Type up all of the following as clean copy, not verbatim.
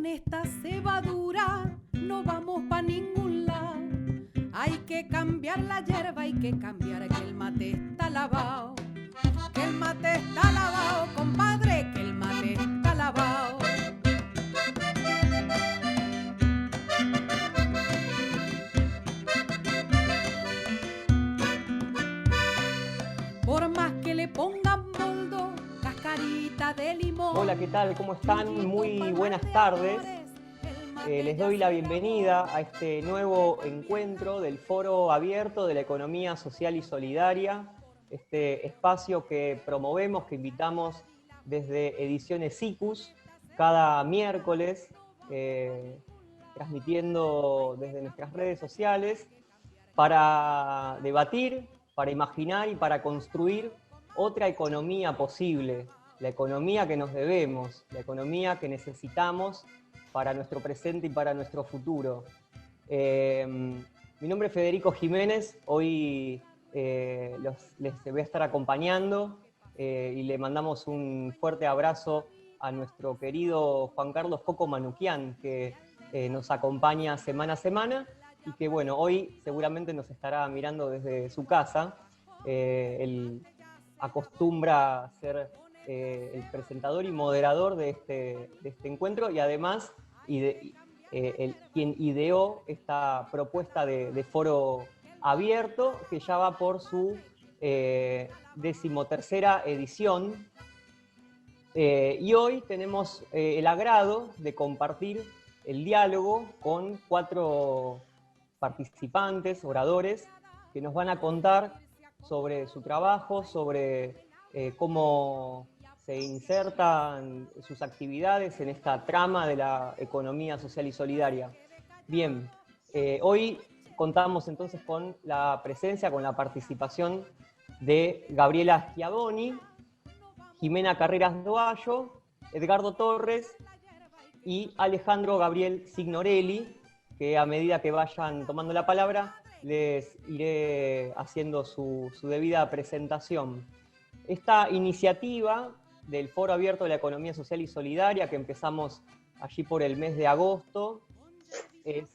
Con esta cebadura no vamos pa' ningún lado. Hay que cambiar la hierba, hay que cambiar que el mate está lavado. Que el mate está lavado, compadre, que el mate está lavado. Por más que le pongan boldo, cascarita de limón. Hola, ¿qué tal? ¿Cómo están? Muy buenas tardes. Les doy la bienvenida a este nuevo encuentro del Foro Abierto de la Economía Social y Solidaria, este espacio que promovemos, que invitamos desde Ediciones SICUS cada miércoles, transmitiendo desde nuestras redes sociales para debatir, para imaginar y para construir otra economía posible, la economía que nos debemos, la economía que necesitamos para nuestro presente y para nuestro futuro. Mi nombre es Federico Jiménez, hoy les voy a estar acompañando y le mandamos un fuerte abrazo a nuestro querido Juan Carlos Coco Manuquian, que nos acompaña semana a semana y que bueno, hoy seguramente nos estará mirando desde su casa. Él acostumbra ser el presentador y moderador de este encuentro y además quien ideó esta propuesta de foro abierto que ya va por su 13ª edición. Y hoy tenemos el agrado de compartir el diálogo con 4 participantes, oradores, que nos van a contar sobre su trabajo, sobre cómo se insertan sus actividades en esta trama de la economía social y solidaria. Bien, hoy contamos entonces con la presencia, con la participación de Gabriela Schiavoni, Jimena Carreras Doallo, Edgardo Torres y Alejandro Gabriel Signorelli, que a medida que vayan tomando la palabra les iré haciendo su debida presentación. Esta iniciativa del Foro Abierto de la Economía Social y Solidaria, que empezamos allí por el mes de agosto, es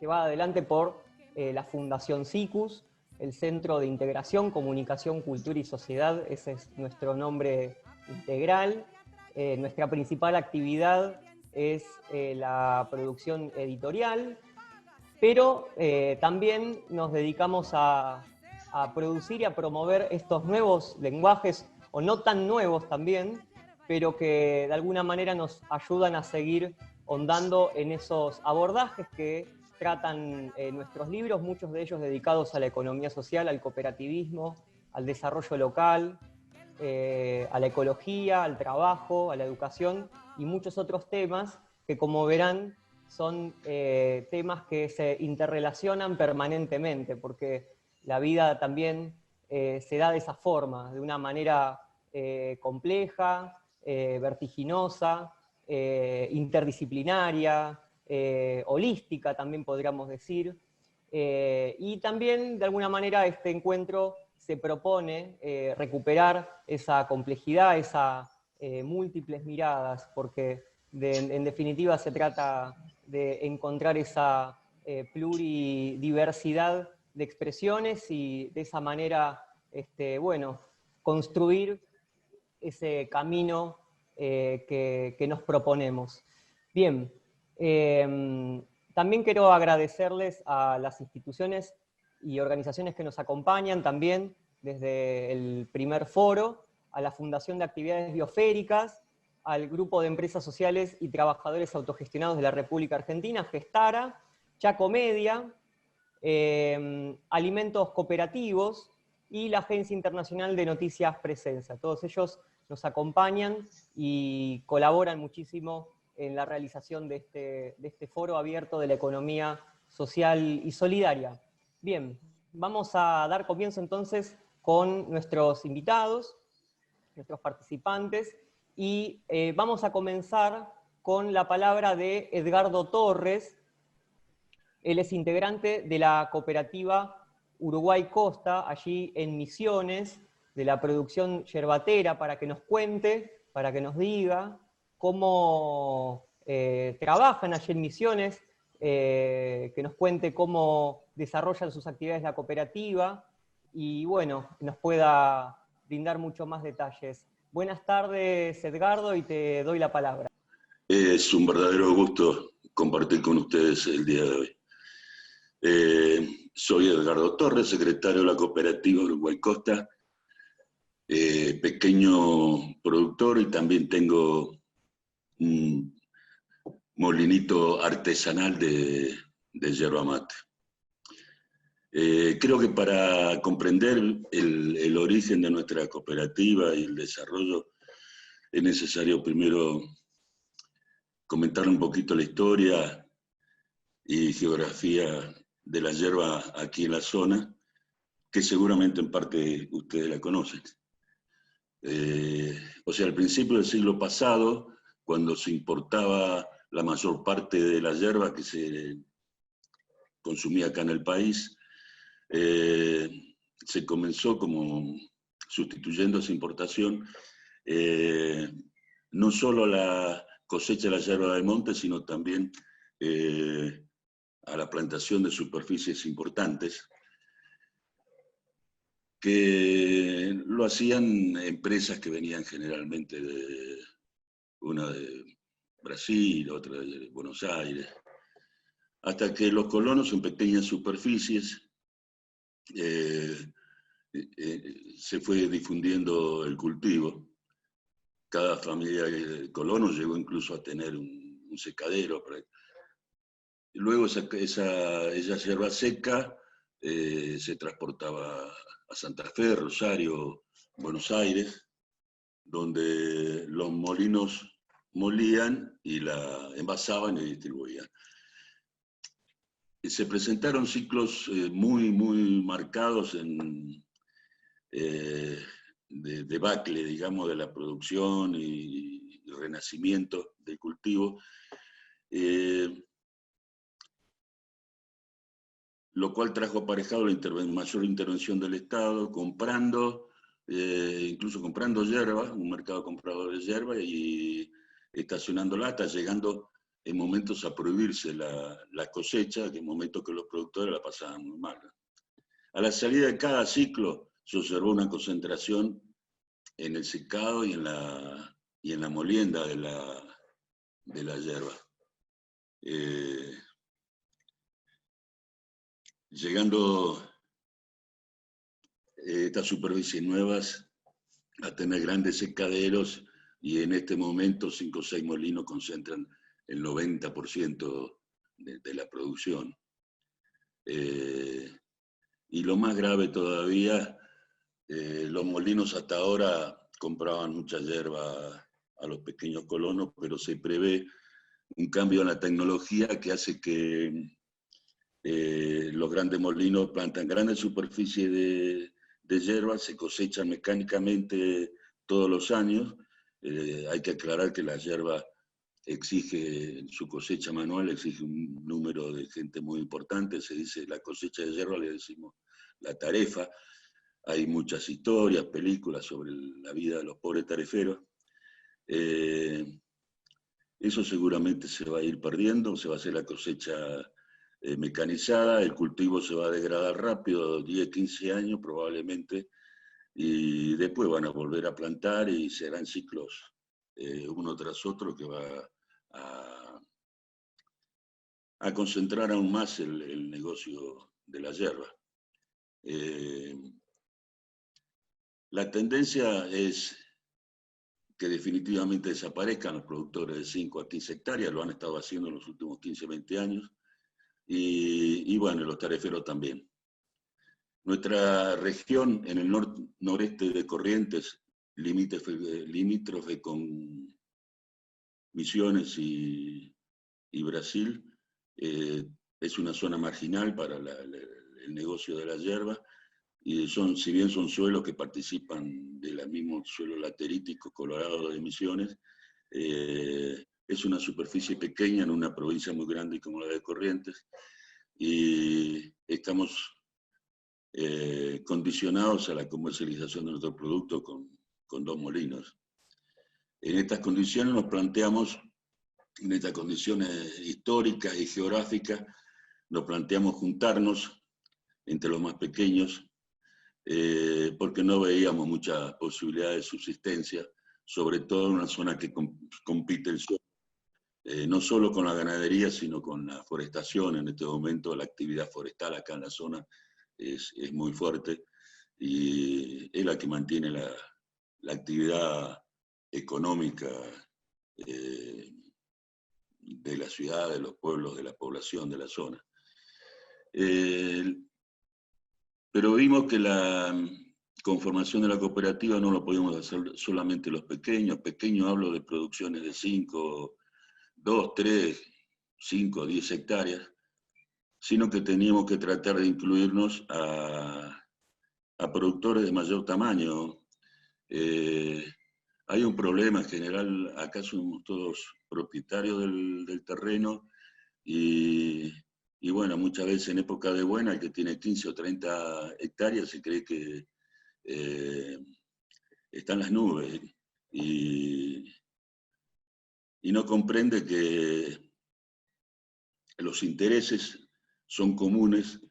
llevada adelante por la Fundación SICUS, el Centro de Integración, Comunicación, Cultura y Sociedad, ese es nuestro nombre integral. Nuestra principal actividad es la producción editorial, pero también nos dedicamos a producir y a promover estos nuevos lenguajes, o no tan nuevos también, pero que de alguna manera nos ayudan a seguir ahondando en esos abordajes que tratan nuestros libros, muchos de ellos dedicados a la economía social, al cooperativismo, al desarrollo local, a la ecología, al trabajo, a la educación y muchos otros temas que, como verán, son temas que se interrelacionan permanentemente, porque la vida también se da de esa forma, de una manera compleja, vertiginosa, interdisciplinaria, holística también podríamos decir. Y también de alguna manera este encuentro se propone recuperar esa complejidad, esas múltiples miradas, porque en definitiva se trata de encontrar esa pluridiversidad de expresiones y de esa manera, bueno, construir ese camino que nos proponemos. Bien, también quiero agradecerles a las instituciones y organizaciones que nos acompañan también desde el primer foro, a la Fundación de Actividades Biosféricas, al Grupo de Empresas Sociales y Trabajadores Autogestionados de la República Argentina, Gestara, Chacomedia, Alimentos Cooperativos y la Agencia Internacional de Noticias Presencia. Todos ellos nos acompañan y colaboran muchísimo en la realización de este foro abierto de la economía social y solidaria. Bien, vamos a dar comienzo entonces con nuestros invitados, nuestros participantes, y vamos a comenzar con la palabra de Edgardo Torres. Él es integrante de la cooperativa Uruguay Costa, allí en Misiones, de la producción yerbatera, para que nos cuente, para que nos diga cómo trabajan allí en Misiones, que nos cuente cómo desarrollan sus actividades la cooperativa y bueno, nos pueda brindar mucho más detalles. Buenas tardes, Edgardo, y te doy la palabra. Es un verdadero gusto compartir con ustedes el día de hoy. Soy Edgardo Torres, secretario de la cooperativa Uruguay Costa, pequeño productor, y también tengo un molinito artesanal de yerba mate. Creo que para comprender el origen de nuestra cooperativa y el desarrollo es necesario primero comentar un poquito la historia y geografía de la yerba aquí en la zona, que seguramente en parte ustedes la conocen. O sea, al principio del siglo pasado, cuando se importaba la mayor parte de la yerba que se consumía acá en el país, se comenzó como sustituyendo esa importación, no solo la cosecha de la yerba de monte, sino también a la plantación de superficies importantes, que lo hacían empresas que venían generalmente una de Brasil, otra de Buenos Aires, hasta que los colonos en pequeñas superficies se fue difundiendo el cultivo. Cada familia de colonos llegó incluso a tener un secadero. Luego esa yerba seca se transportaba a Santa Fe, Rosario, Buenos Aires, donde los molinos molían y la envasaban y distribuían. Se presentaron ciclos muy marcados de debacle, digamos, de la producción y renacimiento del cultivo, lo cual trajo aparejado la mayor intervención del Estado, incluso comprando yerba, un mercado comprador de yerba, y estacionándola, hasta llegando en momentos a prohibirse la cosecha, que en momentos que los productores la pasaban muy mal. A la salida de cada ciclo se observó una concentración en el secado y en la molienda de la yerba. Llegando estas superficies nuevas a tener grandes secaderos, y en este momento 5 o 6 molinos concentran el 90% de la producción. Y lo más grave todavía, los molinos hasta ahora compraban mucha yerba a los pequeños colonos, pero se prevé un cambio en la tecnología que hace que los grandes molinos plantan grandes superficies de yerba, se cosechan mecánicamente todos los años. Hay que aclarar que la yerba exige, su cosecha manual exige un número de gente muy importante. Se dice la cosecha de yerba, le decimos la tarefa. Hay muchas historias, películas sobre la vida de los pobres tareferos. Eso seguramente se va a ir perdiendo, se va a hacer la cosecha mecanizada, el cultivo se va a degradar rápido, 10, 15 años probablemente, y después van a volver a plantar y serán ciclos uno tras otro que va a concentrar aún más el negocio de la yerba. La tendencia es que definitivamente desaparezcan los productores de 5 a 15 hectáreas, lo han estado haciendo en los últimos 15, 20 años, y bueno, los tareferos también. Nuestra región en el noreste de Corrientes, limítrofe con Misiones y Brasil, es una zona marginal para el negocio de la yerba, y si bien son suelos que participan del mismo suelo laterítico colorado de Misiones, es una superficie pequeña en una provincia muy grande como la de Corrientes, y estamos condicionados a la comercialización de nuestro producto con 2 molinos. En estas condiciones nos planteamos en estas condiciones históricas y geográficas, nos planteamos juntarnos entre los más pequeños, porque no veíamos muchas posibilidades de subsistencia, sobre todo en una zona que compite no solo con la ganadería, sino con la forestación. En este momento la actividad forestal acá en la zona es muy fuerte y es la que mantiene la actividad económica de la ciudad, de los pueblos, de la población de la zona. Pero vimos que la conformación de la cooperativa no lo podíamos hacer solamente los pequeños. Pequeños hablo de producciones de 5, 2, 3, 5, 10 hectáreas, sino que teníamos que tratar de incluirnos a productores de mayor tamaño. Hay un problema en general, acá somos todos propietarios del terreno y bueno, muchas veces en época de buena el que tiene 15 o 30 hectáreas se cree que está en las nubes y no comprende que los intereses son comunes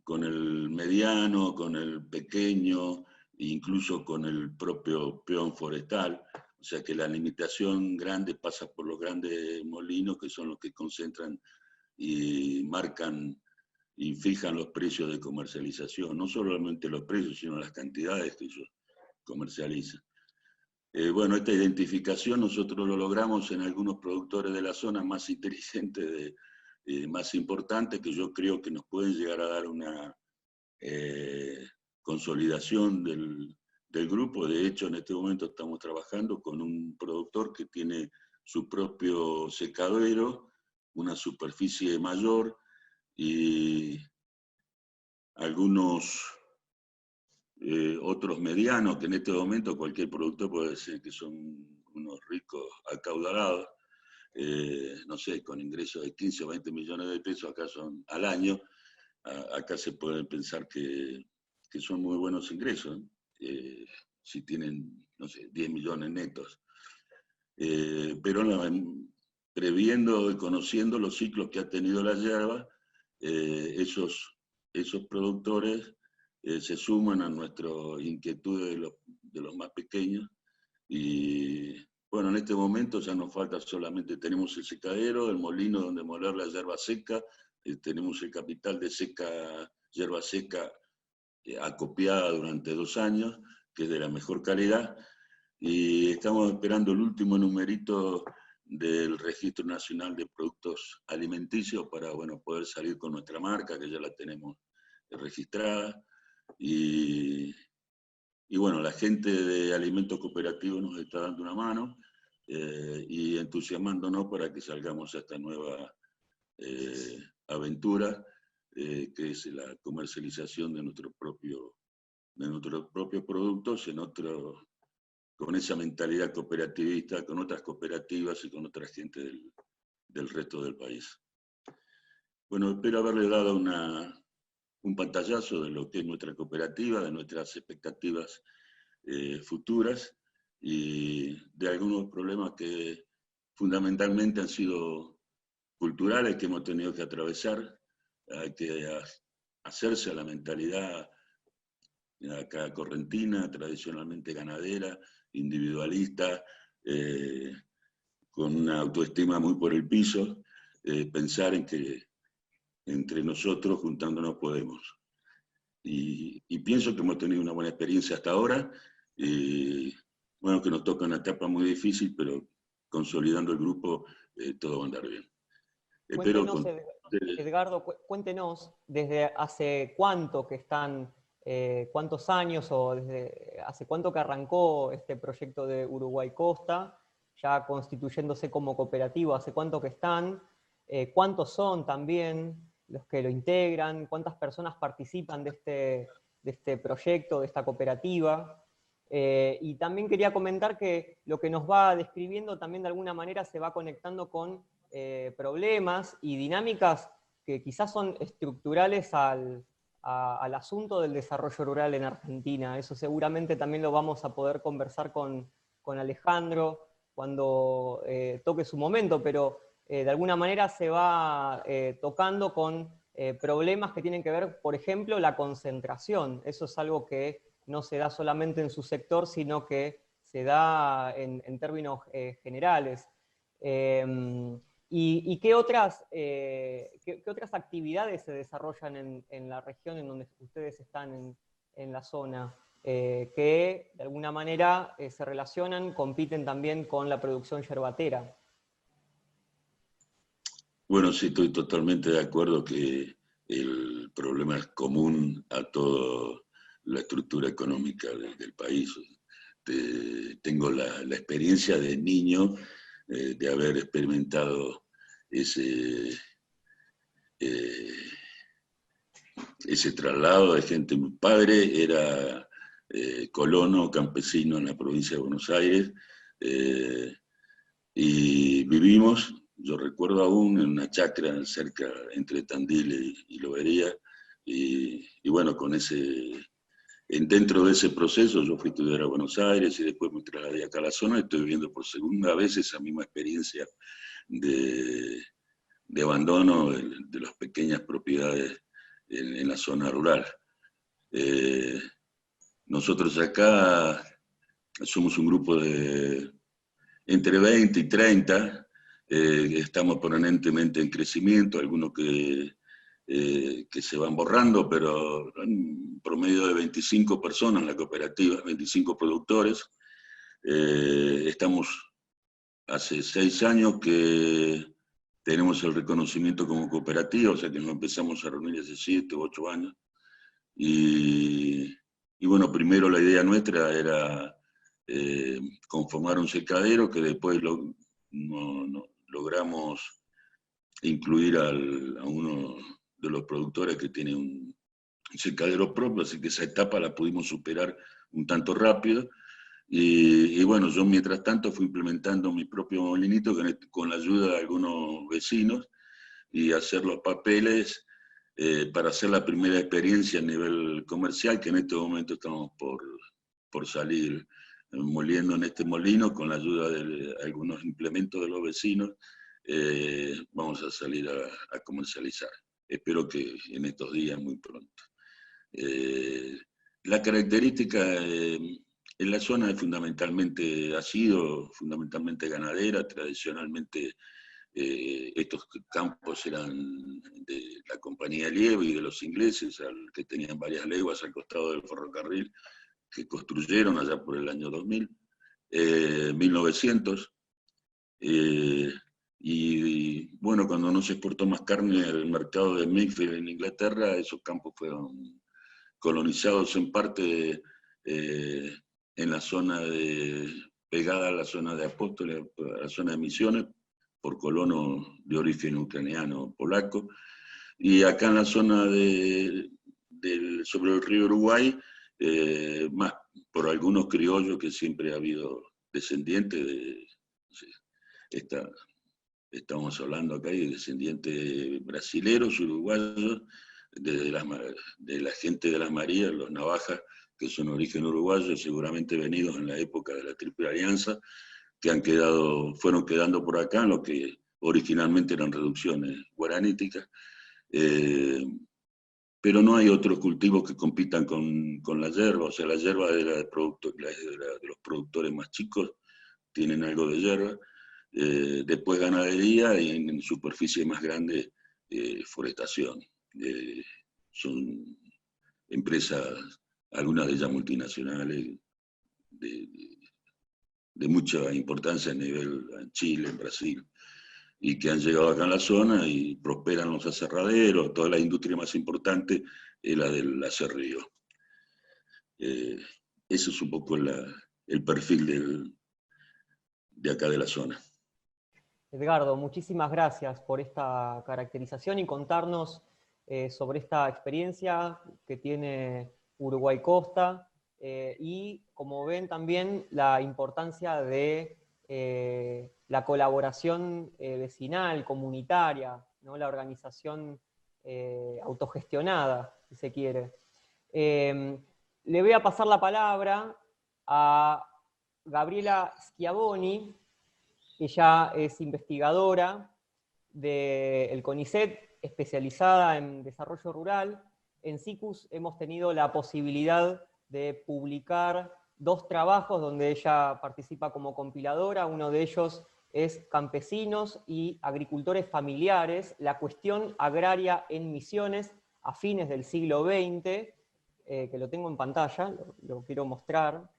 con el mediano, con el pequeño, incluso con el propio peón forestal. O sea que la limitación grande pasa por los grandes molinos, que son los que concentran y marcan y fijan los precios de comercialización. No solamente los precios, sino las cantidades que ellos comercializan. Bueno, esta identificación nosotros lo logramos en algunos productores de la zona más inteligentes, más importantes, que yo creo que nos pueden llegar a dar una consolidación del grupo. De hecho, en este momento estamos trabajando con un productor que tiene su propio secadero, una superficie mayor y algunos otros medianos, que en este momento cualquier productor puede decir que son unos ricos acaudalados, no sé, con ingresos de 15 o 20 millones de pesos acá son al año. Acá se puede pensar que son muy buenos ingresos, si tienen, no sé, 10 millones netos. Pero previendo y conociendo los ciclos que ha tenido la yerba, esos productores se suman a nuestra inquietud de los más pequeños. Y bueno, en este momento ya nos falta solamente, tenemos el secadero, el molino donde moler la yerba seca, tenemos el capital de yerba seca acopiada durante 2 años, que es de la mejor calidad, y estamos esperando el último numerito del Registro Nacional de Productos Alimenticios para, bueno, poder salir con nuestra marca, que ya la tenemos registrada, y bueno, la gente de Alimentos Cooperativos nos está dando una mano y entusiasmándonos para que salgamos a esta nueva aventura, que es la comercialización de nuestros propios productos con esa mentalidad cooperativista, con otras cooperativas y con otra gente del resto del país. Bueno, espero haberle dado un pantallazo de lo que es nuestra cooperativa, de nuestras expectativas futuras y de algunos problemas que fundamentalmente han sido culturales que hemos tenido que atravesar. Hay que hacerse a la mentalidad acá correntina, tradicionalmente ganadera, individualista, con una autoestima muy por el piso, pensar en que entre nosotros juntándonos podemos. Y pienso que hemos tenido una buena experiencia hasta ahora, bueno, que nos toca una etapa muy difícil, pero consolidando el grupo todo va a andar bien. Cuéntenos, Edgardo, cuéntenos desde hace cuánto que están, cuántos años o desde hace cuánto que arrancó este proyecto de Uruguay Costa, ya constituyéndose como cooperativa, hace cuánto que están, cuántos son también los que lo integran, cuántas personas participan de este proyecto, de esta cooperativa. Y también quería comentar que lo que nos va describiendo también de alguna manera se va conectando con problemas y dinámicas que quizás son estructurales al asunto del desarrollo rural en Argentina. Eso seguramente también lo vamos a poder conversar con Alejandro cuando toque su momento, pero de alguna manera se va tocando con problemas que tienen que ver, por ejemplo, la concentración. Eso es algo que no se da solamente en su sector, sino que se da en términos generales. ¿Y qué otras actividades se desarrollan en la región en donde ustedes están en la zona? Que de alguna manera se relacionan, compiten también con la producción yerbatera. Bueno, sí, estoy totalmente de acuerdo que el problema es común a toda la estructura económica del país. Tengo la experiencia de niño de haber experimentado ese traslado de gente. Mi padre era colono, campesino en la provincia de Buenos Aires, y vivimos, yo recuerdo aún, en una chacra cerca entre Tandil y Lobería, y bueno, dentro de ese proceso yo fui a estudiar a Buenos Aires y después me trasladé acá a la zona y estoy viviendo por segunda vez esa misma experiencia de abandono de las pequeñas propiedades en la zona rural. Nosotros acá somos un grupo de entre 20 y 30, estamos permanentemente en crecimiento, algunos que se van borrando, pero en promedio de 25 personas en la cooperativa, 25 productores. Estamos hace 6 años que tenemos el reconocimiento como cooperativa, o sea que nos empezamos a reunir hace 7 u 8 años. Y bueno, primero la idea nuestra era conformar un secadero que después logramos incluir a uno de los productores que tiene un secadero propio, así que esa etapa la pudimos superar un tanto rápido. Y bueno, yo mientras tanto fui implementando mi propio molinito con la ayuda de algunos vecinos y hacer los papeles para hacer la primera experiencia a nivel comercial, que en este momento estamos por salir moliendo en este molino con la ayuda de algunos implementos de los vecinos. Vamos a salir a comercializar. Espero que en estos días, muy pronto. La característica en la zona ha sido fundamentalmente ganadera. Tradicionalmente estos campos eran de la compañía Lieve y de los ingleses, que tenían varias leguas al costado del ferrocarril, que construyeron allá por el año 2000, 1900. Y bueno, cuando no se exportó más carne al mercado de Mayfair en Inglaterra, esos campos fueron colonizados en parte en la zona pegada a la zona de Apóstoles, a la zona de Misiones, por colonos de origen ucraniano polaco. Y acá en la zona sobre el río Uruguay, más por algunos criollos que siempre ha habido descendientes de... Estamos hablando acá de descendientes brasileros, uruguayos, de la gente de las Marías, los navajas, que son de origen uruguayo, seguramente venidos en la época de la Triple Alianza, que fueron quedando por acá, en lo que originalmente eran reducciones guaraníticas. Pero no hay otros cultivos que compitan con la yerba, o sea, la yerba de los productores más chicos tienen algo de yerba. Después ganadería y en superficie más grande forestación. Son empresas, algunas de ellas multinacionales, de mucha importancia a nivel en Chile, en Brasil, y que han llegado acá a la zona y prosperan los aserraderos. Toda la industria más importante es la del aserrío. Eso es un poco el perfil de acá de la zona. Edgardo, muchísimas gracias por esta caracterización y contarnos sobre esta experiencia que tiene Uruguay Costa y, como ven, también la importancia de la colaboración vecinal, comunitaria, ¿no? La organización autogestionada, si se quiere. Le voy a pasar la palabra a Gabriela Schiavoni. Ella es investigadora del CONICET, especializada en desarrollo rural. En SICUS hemos tenido la posibilidad de publicar 2 trabajos donde ella participa como compiladora. Uno de ellos es Campesinos y Agricultores Familiares, la cuestión agraria en Misiones a fines del siglo XX, que lo tengo en pantalla, lo quiero mostrar,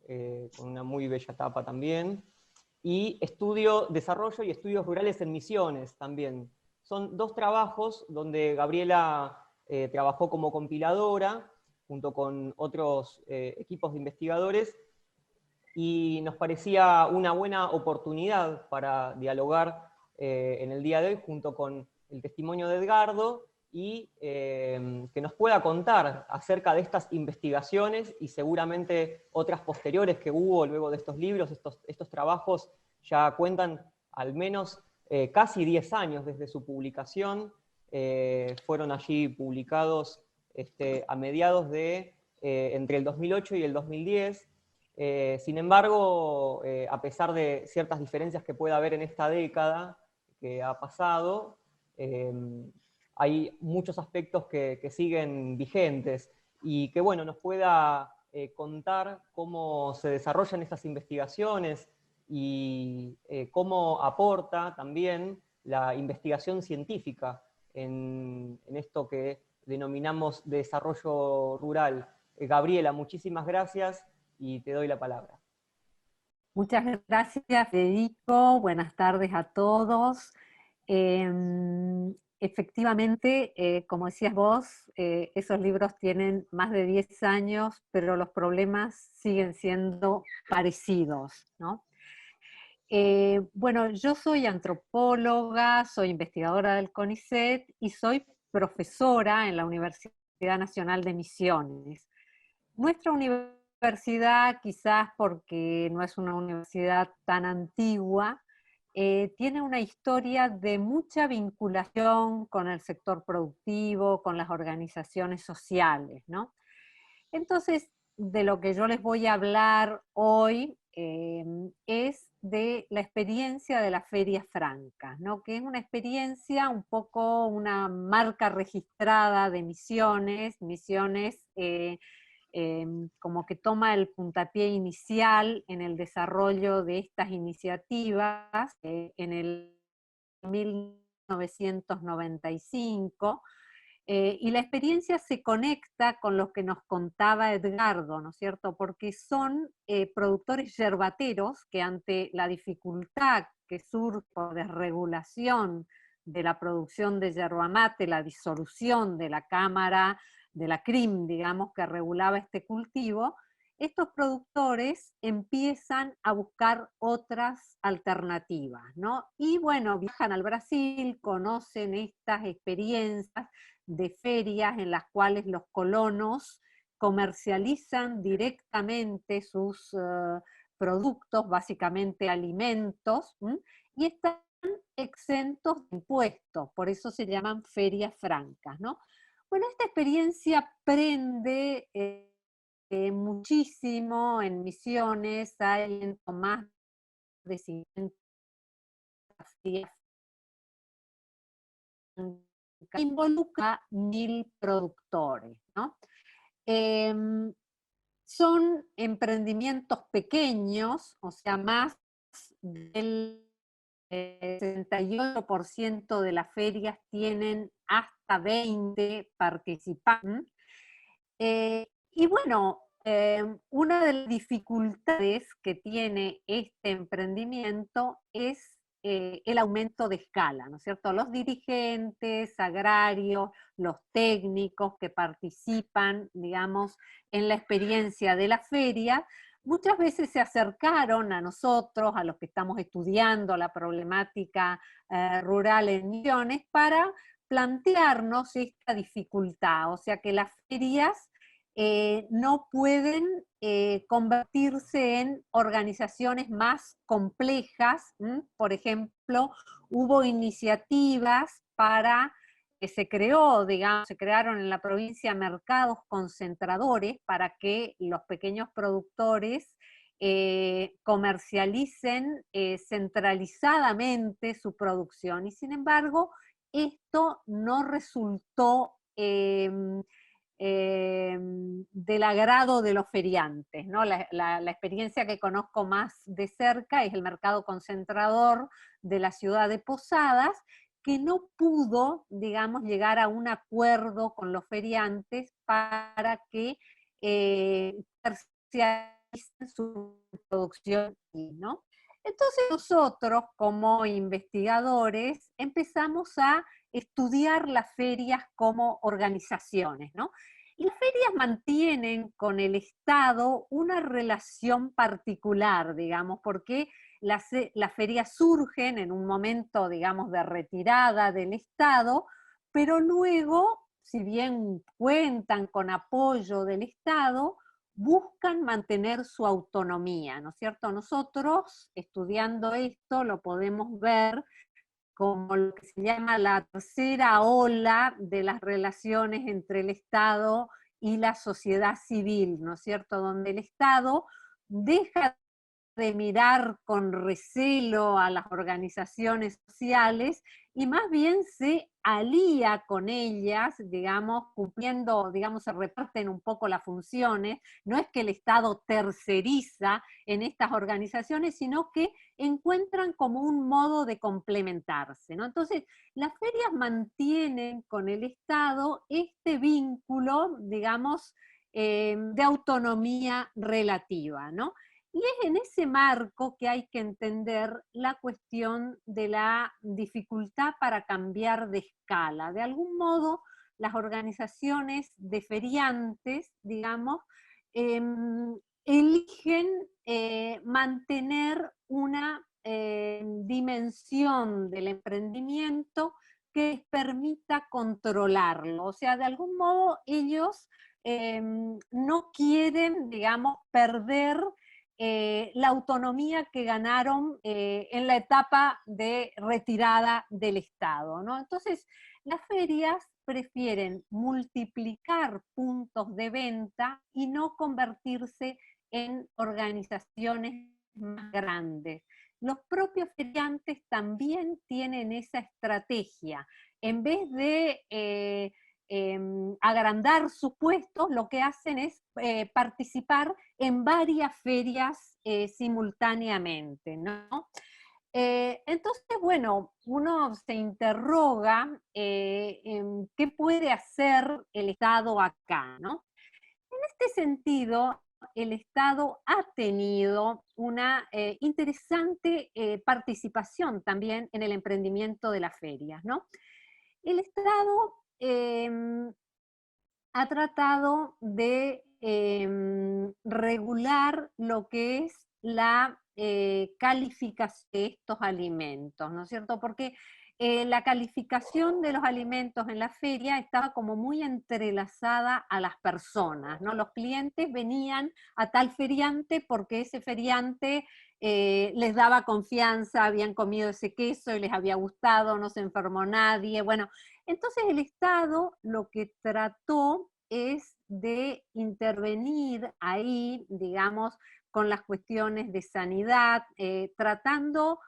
con una muy bella tapa también. Y Desarrollo y Estudios Rurales en Misiones también. Son 2 trabajos donde Gabriela trabajó como compiladora, junto con otros equipos de investigadores, y nos parecía una buena oportunidad para dialogar en el día de hoy junto con el testimonio de Edgardo, y que nos pueda contar acerca de estas investigaciones y seguramente otras posteriores que hubo luego de estos libros. Estos trabajos ya cuentan al menos casi 10 años desde su publicación. Fueron allí publicados a mediados de entre el 2008 y el 2010. Sin embargo, a pesar de ciertas diferencias que pueda haber en esta década que ha pasado, hay muchos aspectos que siguen vigentes, y que bueno, nos pueda contar cómo se desarrollan estas investigaciones y cómo aporta también la investigación científica en esto que denominamos desarrollo rural. Gabriela, muchísimas gracias y te doy la palabra. Muchas gracias, Federico. Buenas tardes a todos. Efectivamente, como decías vos, esos libros tienen más de 10 años, pero los problemas siguen siendo parecidos, ¿no? Bueno, yo soy antropóloga, soy investigadora del CONICET y soy profesora en la Universidad Nacional de Misiones. Nuestra universidad, quizás porque no es una universidad tan antigua, tiene una historia de mucha vinculación con el sector productivo, con las organizaciones sociales, ¿no? Entonces, de lo que yo les voy a hablar hoy es de la experiencia de la Feria Franca, ¿no? Que es una experiencia un poco una marca registrada de Misiones. Misiones como que toma el puntapié inicial en el desarrollo de estas iniciativas en el 1995, y la experiencia se conecta con lo que nos contaba Edgardo, ¿no es cierto? Porque son productores yerbateros que ante la dificultad que surge por desregulación de la producción de yerba mate, la disolución de la Cámara, de la CRIM, digamos, que regulaba este cultivo, estos productores empiezan a buscar otras alternativas, ¿no? Y bueno, viajan al Brasil, conocen estas experiencias de ferias en las cuales los colonos comercializan directamente sus productos, básicamente alimentos, y están exentos de impuestos, por eso se llaman ferias francas, ¿no? Bueno, esta experiencia prende muchísimo en Misiones, hay más de 50 ferias, involucra 1000 productores, ¿no? Son emprendimientos pequeños, o sea, más del 68% de las ferias tienen hasta 20 participantes. Y bueno, una de las dificultades que tiene este emprendimiento es el aumento de escala, ¿no es cierto? Los dirigentes agrarios, los técnicos que participan, digamos, en la experiencia de la feria, muchas veces se acercaron a nosotros, a los que estamos estudiando la problemática rural en Misiones, para plantearnos esta dificultad, o sea que las ferias no pueden convertirse en organizaciones más complejas. Por ejemplo, hubo iniciativas para que se crearon en la provincia mercados concentradores para que los pequeños productores comercialicen centralizadamente su producción, y sin embargo esto no resultó del agrado de los feriantes, ¿no? La experiencia que conozco más de cerca es el mercado concentrador de la ciudad de Posadas, que no pudo, digamos, llegar a un acuerdo con los feriantes para que terciaricen su producción, ¿no? Entonces nosotros, como investigadores, empezamos a estudiar las ferias como organizaciones, ¿no? Y las ferias mantienen con el Estado una relación particular, digamos, porque las ferias surgen en un momento, digamos, de retirada del Estado, pero luego, si bien cuentan con apoyo del Estado, buscan mantener su autonomía, ¿no es cierto? Nosotros, estudiando esto, lo podemos ver como lo que se llama la tercera ola de las relaciones entre el Estado y la sociedad civil, ¿no es cierto? Donde el Estado deja de mirar con recelo a las organizaciones sociales y más bien se alía con ellas, digamos, cumpliendo, digamos, se reparten un poco las funciones. No es que el Estado terceriza en estas organizaciones, sino que encuentran como un modo de complementarse, ¿no? Entonces, las ferias mantienen con el Estado este vínculo, digamos, de autonomía relativa, ¿no? Y es en ese marco que hay que entender la cuestión de la dificultad para cambiar de escala. De algún modo, las organizaciones de feriantes, digamos, eligen mantener una dimensión del emprendimiento que les permita controlarlo. O sea, de algún modo ellos no quieren, digamos, perder la autonomía que ganaron en la etapa de retirada del Estado, ¿no? Entonces, las ferias prefieren multiplicar puntos de venta y no convertirse en organizaciones más grandes. Los propios feriantes también tienen esa estrategia. En vez de agrandar sus puestos, lo que hacen es participar en varias ferias simultáneamente, ¿no? Entonces, bueno, uno se interroga en qué puede hacer el Estado acá, ¿no? En este sentido, el Estado ha tenido una interesante participación también en el emprendimiento de las ferias, ¿no? El Estado ha tratado de regular lo que es la calificación de estos alimentos, ¿no es cierto? Porque la calificación de los alimentos en la feria estaba como muy entrelazada a las personas, ¿no? Los clientes venían a tal feriante porque ese feriante les daba confianza, habían comido ese queso y les había gustado, no se enfermó nadie. Bueno, entonces el Estado lo que trató es de intervenir ahí, digamos, con las cuestiones de sanidad, tratando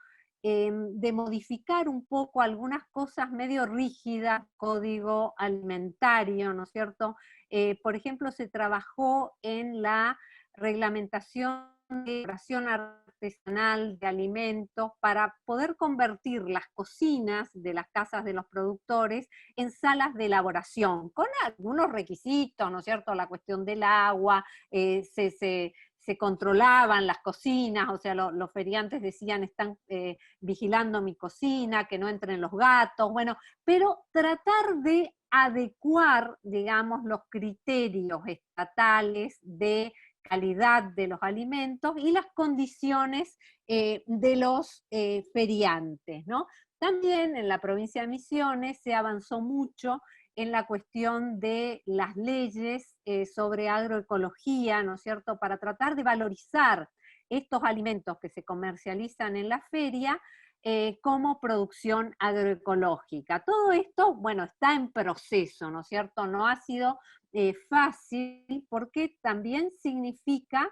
de modificar un poco algunas cosas medio rígidas, código alimentario, ¿no es cierto? Por ejemplo, se trabajó en la reglamentación de elaboración artesanal de alimentos para poder convertir las cocinas de las casas de los productores en salas de elaboración, con algunos requisitos, ¿no es cierto? La cuestión del agua, se controlaban las cocinas, o sea, los feriantes decían, están vigilando mi cocina, que no entren los gatos, bueno, pero tratar de adecuar, digamos, los criterios estatales de calidad de los alimentos y las condiciones de los feriantes, ¿no? También en la provincia de Misiones se avanzó mucho en la cuestión de las leyes sobre agroecología, ¿no es cierto?, para tratar de valorizar estos alimentos que se comercializan en la feria como producción agroecológica. Todo esto, bueno, está en proceso, ¿no es cierto? No ha sido fácil porque también significa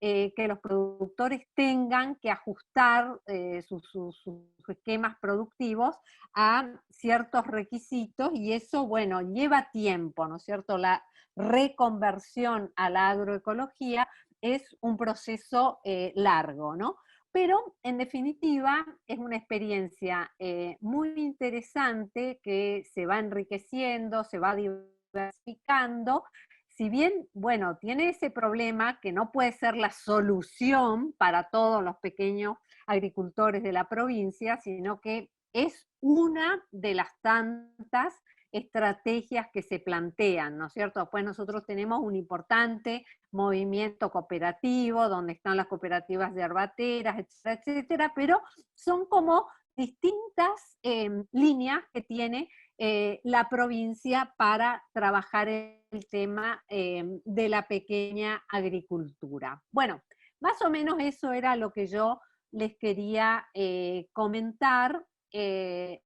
que los productores tengan que ajustar sus esquemas productivos a ciertos requisitos, y eso, bueno, lleva tiempo, ¿no es cierto? La reconversión a la agroecología es un proceso largo, ¿no? Pero, en definitiva, es una experiencia muy interesante que se va enriqueciendo, se va diversificando. Si bien, bueno, tiene ese problema que no puede ser la solución para todos los pequeños agricultores de la provincia, sino que es una de las tantas estrategias que se plantean, ¿no es cierto? Después nosotros tenemos un importante movimiento cooperativo, donde están las cooperativas de yerbateras, etcétera, etcétera, pero son como distintas líneas que tiene la provincia para trabajar el tema de la pequeña agricultura. Bueno, más o menos eso era lo que yo les quería comentar.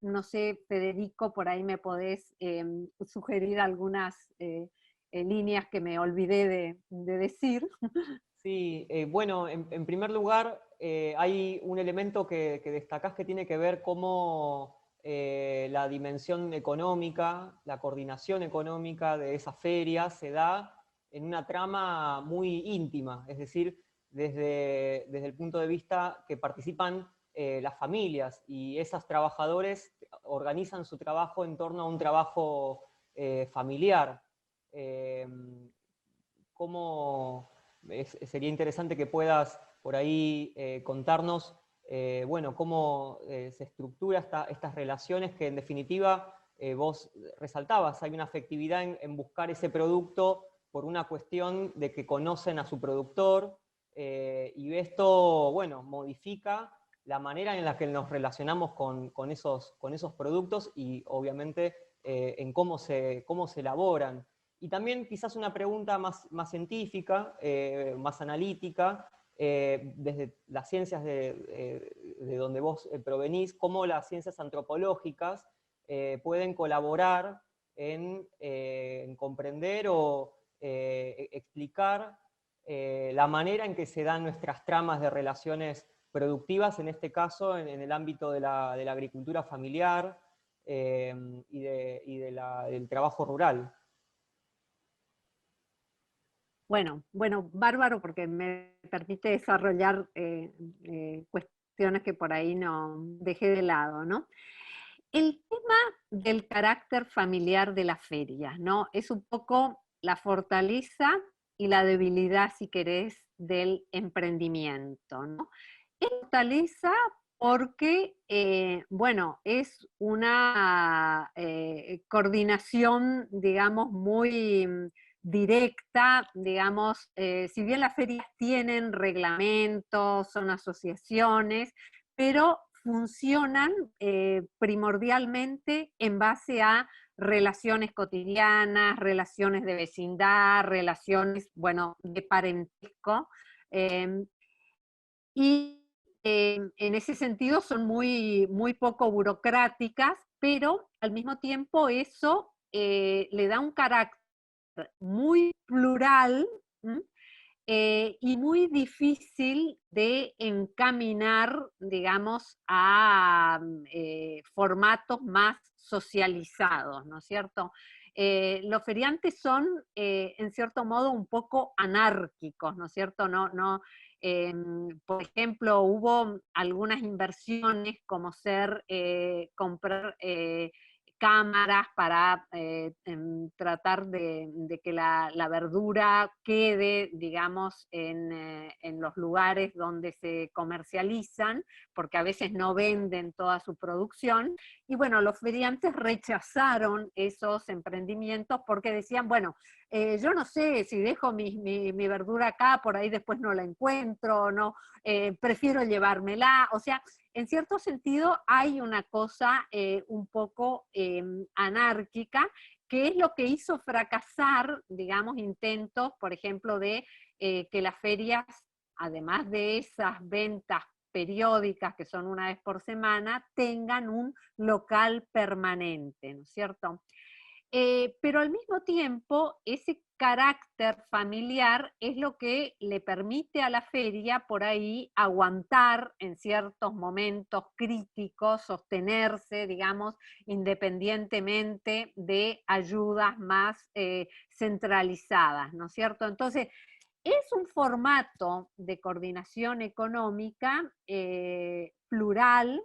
No sé, Federico, por ahí me podés sugerir algunas líneas que me olvidé de decir. Sí, bueno, en primer lugar, hay un elemento que destacás que tiene que ver cómo la dimensión económica, la coordinación económica de esas ferias se da en una trama muy íntima, es decir, desde el punto de vista que participan las familias, y esos trabajadores organizan su trabajo en torno a un trabajo familiar. ¿Cómo sería interesante que puedas por ahí contarnos bueno, cómo se estructura estas relaciones que en definitiva vos resaltabas? Hay una afectividad en buscar ese producto por una cuestión de que conocen a su productor, y esto, bueno, modifica la manera en la que nos relacionamos con esos productos, y obviamente en cómo se elaboran. Y también quizás una pregunta más científica, más analítica, desde las ciencias de donde vos provenís, cómo las ciencias antropológicas pueden colaborar en comprender o explicar la manera en que se dan nuestras tramas de relaciones productivas, en este caso en el ámbito de la agricultura familiar y del trabajo rural. Bueno, bárbaro, porque me permite desarrollar cuestiones que por ahí no dejé de lado, ¿no? El tema del carácter familiar de las ferias, ¿no? Es un poco la fortaleza y la debilidad, si querés, del emprendimiento, ¿no? Es fortaleza porque, bueno, es una coordinación, digamos, muy directa, digamos, si bien las ferias tienen reglamentos, son asociaciones, pero funcionan primordialmente en base a relaciones cotidianas, relaciones de vecindad, relaciones, bueno, de parentesco, eh, y en ese sentido son muy, muy poco burocráticas, pero al mismo tiempo eso le da un carácter muy plural, ¿m? Y muy difícil de encaminar, digamos, a formatos más socializados, ¿no es cierto? Los feriantes son, en cierto modo, un poco anárquicos, ¿no es cierto? Por ejemplo, hubo algunas inversiones como comprar cámaras para tratar de que la verdura quede, digamos, en los lugares donde se comercializan, porque a veces no venden toda su producción. Y bueno, los feriantes rechazaron esos emprendimientos porque decían, bueno, yo no sé si dejo mi verdura acá, por ahí después no la encuentro, no, prefiero llevármela. O sea, en cierto sentido hay una cosa un poco anárquica, que es lo que hizo fracasar, digamos, intentos, por ejemplo, de que las ferias, además de esas ventas periódicas que son una vez por semana, tengan un local permanente, ¿no es cierto? Pero al mismo tiempo, ese carácter familiar es lo que le permite a la feria por ahí aguantar en ciertos momentos críticos, sostenerse, digamos, independientemente de ayudas más centralizadas, ¿no es cierto? Entonces, es un formato de coordinación económica plural,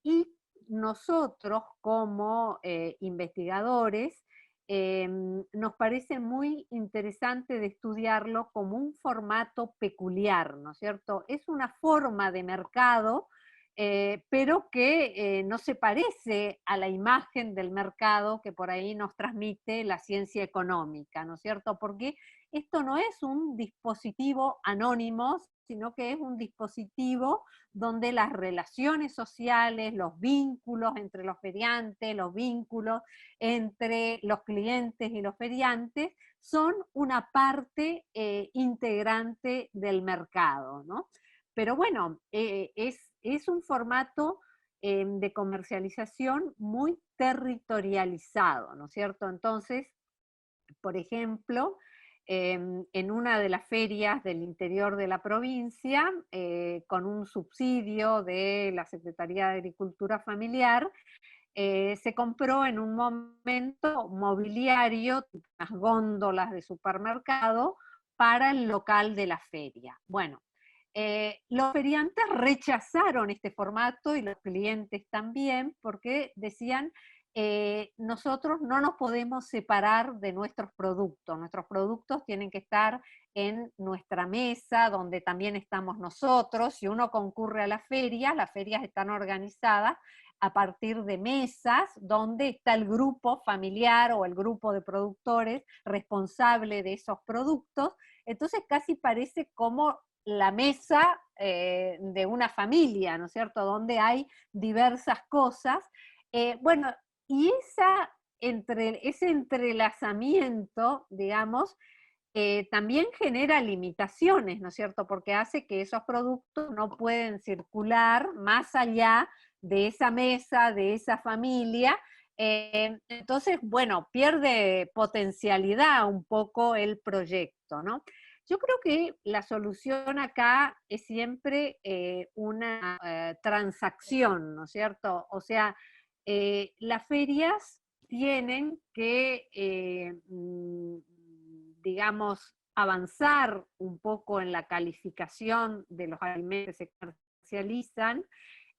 y nosotros como investigadores nos parece muy interesante de estudiarlo como un formato peculiar, ¿no es cierto? Es una forma de mercado, pero que no se parece a la imagen del mercado que por ahí nos transmite la ciencia económica, ¿no es cierto? Porque esto no es un dispositivo anónimo, sino que es un dispositivo donde las relaciones sociales, los vínculos entre los feriantes, los vínculos entre los clientes y los feriantes, son una parte integrante del mercado, ¿no? Pero bueno, es un formato de comercialización muy territorializado, ¿no es cierto? Entonces, por ejemplo, en una de las ferias del interior de la provincia, con un subsidio de la Secretaría de Agricultura Familiar, se compró en un momento mobiliario, unas góndolas de supermercado, para el local de la feria. Bueno, los feriantes rechazaron este formato y los clientes también, porque decían, nosotros no nos podemos separar de nuestros productos tienen que estar en nuestra mesa, donde también estamos nosotros. Si uno concurre a las ferias están organizadas a partir de mesas donde está el grupo familiar o el grupo de productores responsable de esos productos. Entonces casi parece como la mesa de una familia, ¿no es cierto?, donde hay diversas cosas. Bueno, y ese entrelazamiento, digamos, también genera limitaciones, ¿no es cierto?, porque hace que esos productos no pueden circular más allá de esa mesa, de esa familia. Entonces, bueno, pierde potencialidad un poco el proyecto, ¿no? Yo creo que la solución acá es siempre una transacción, ¿no es cierto? O sea, las ferias tienen que, digamos, avanzar un poco en la calificación de los alimentos que se comercializan,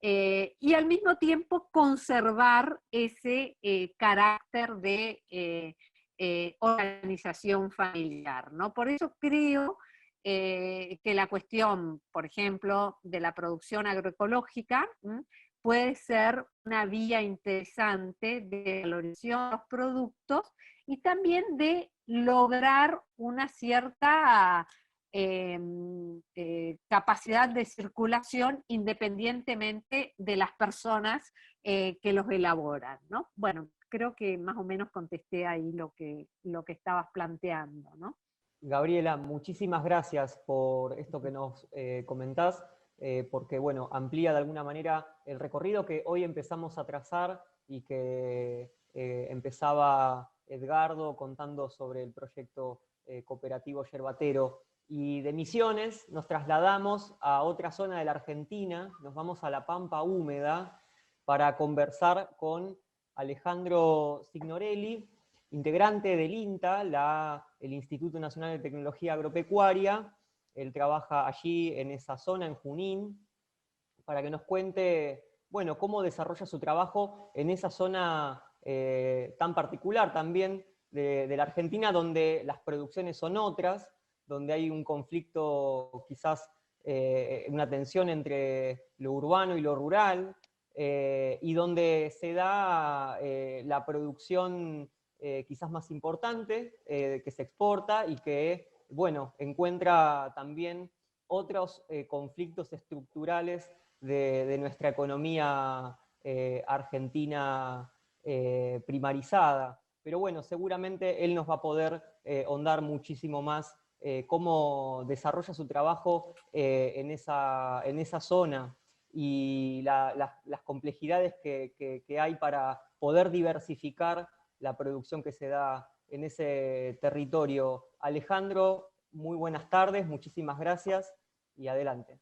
y al mismo tiempo conservar ese carácter de organización familiar, ¿no? Por eso creo que la cuestión, por ejemplo, de la producción agroecológica puede ser una vía interesante de valorización de los productos y también de lograr una cierta capacidad de circulación independientemente de las personas que los elaboran, ¿no? Bueno, creo que más o menos contesté ahí lo que estabas planteando, ¿no? Gabriela, muchísimas gracias por esto que nos comentás, porque bueno, amplía de alguna manera el recorrido que hoy empezamos a trazar y que empezaba Edgardo contando sobre el proyecto cooperativo yerbatero. Y de Misiones nos trasladamos a otra zona de la Argentina, nos vamos a la Pampa Húmeda para conversar con Alejandro Signorelli, integrante del INTA, el Instituto Nacional de Tecnología Agropecuaria. Él trabaja allí en esa zona, en Junín, para que nos cuente, bueno, cómo desarrolla su trabajo en esa zona tan particular también de la Argentina, donde las producciones son otras, donde hay un conflicto, quizás una tensión entre lo urbano y lo rural, y donde se da la producción quizás más importante, que se exporta y que, bueno, encuentra también otros conflictos estructurales de nuestra economía argentina primarizada. Pero bueno, seguramente él nos va a poder ahondar muchísimo más cómo desarrolla su trabajo en esa zona y las complejidades que hay para poder diversificar la producción que se da en ese territorio. Alejandro, muy buenas tardes, muchísimas gracias y adelante.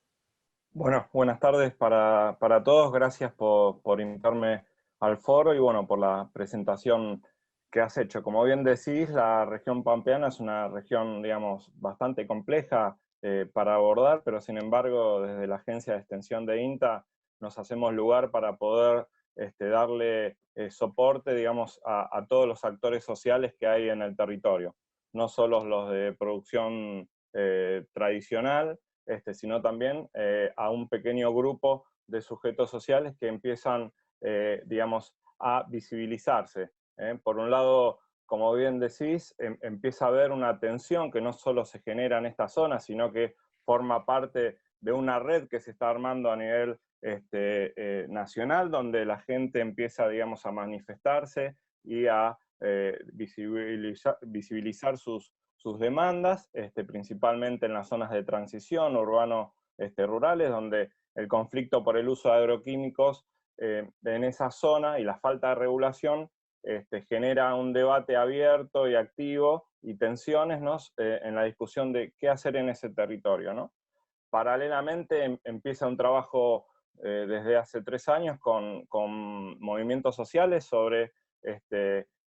Bueno, buenas tardes para todos, gracias por invitarme al foro y bueno, por la presentación que has hecho. Como bien decís, la región pampeana es una región, digamos, bastante compleja para abordar, pero sin embargo, desde la Agencia de Extensión de INTA nos hacemos lugar para poder darle soporte, digamos, a todos los actores sociales que hay en el territorio, no solo los de producción tradicional, sino también a un pequeño grupo de sujetos sociales que empiezan, digamos, a visibilizarse. Por un lado, como bien decís, empieza a haber una tensión que no solo se genera en esta zona, sino que forma parte de una red que se está armando a nivel nacional, donde la gente empieza, digamos, a manifestarse y a visibilizar sus demandas, principalmente en las zonas de transición urbano-rurales, donde el conflicto por el uso de agroquímicos en esa zona y la falta de regulación genera un debate abierto y activo y tensiones, ¿no? En la discusión de qué hacer en ese territorio, ¿no? Paralelamente empieza un trabajo desde hace 3 años con movimientos sociales sobre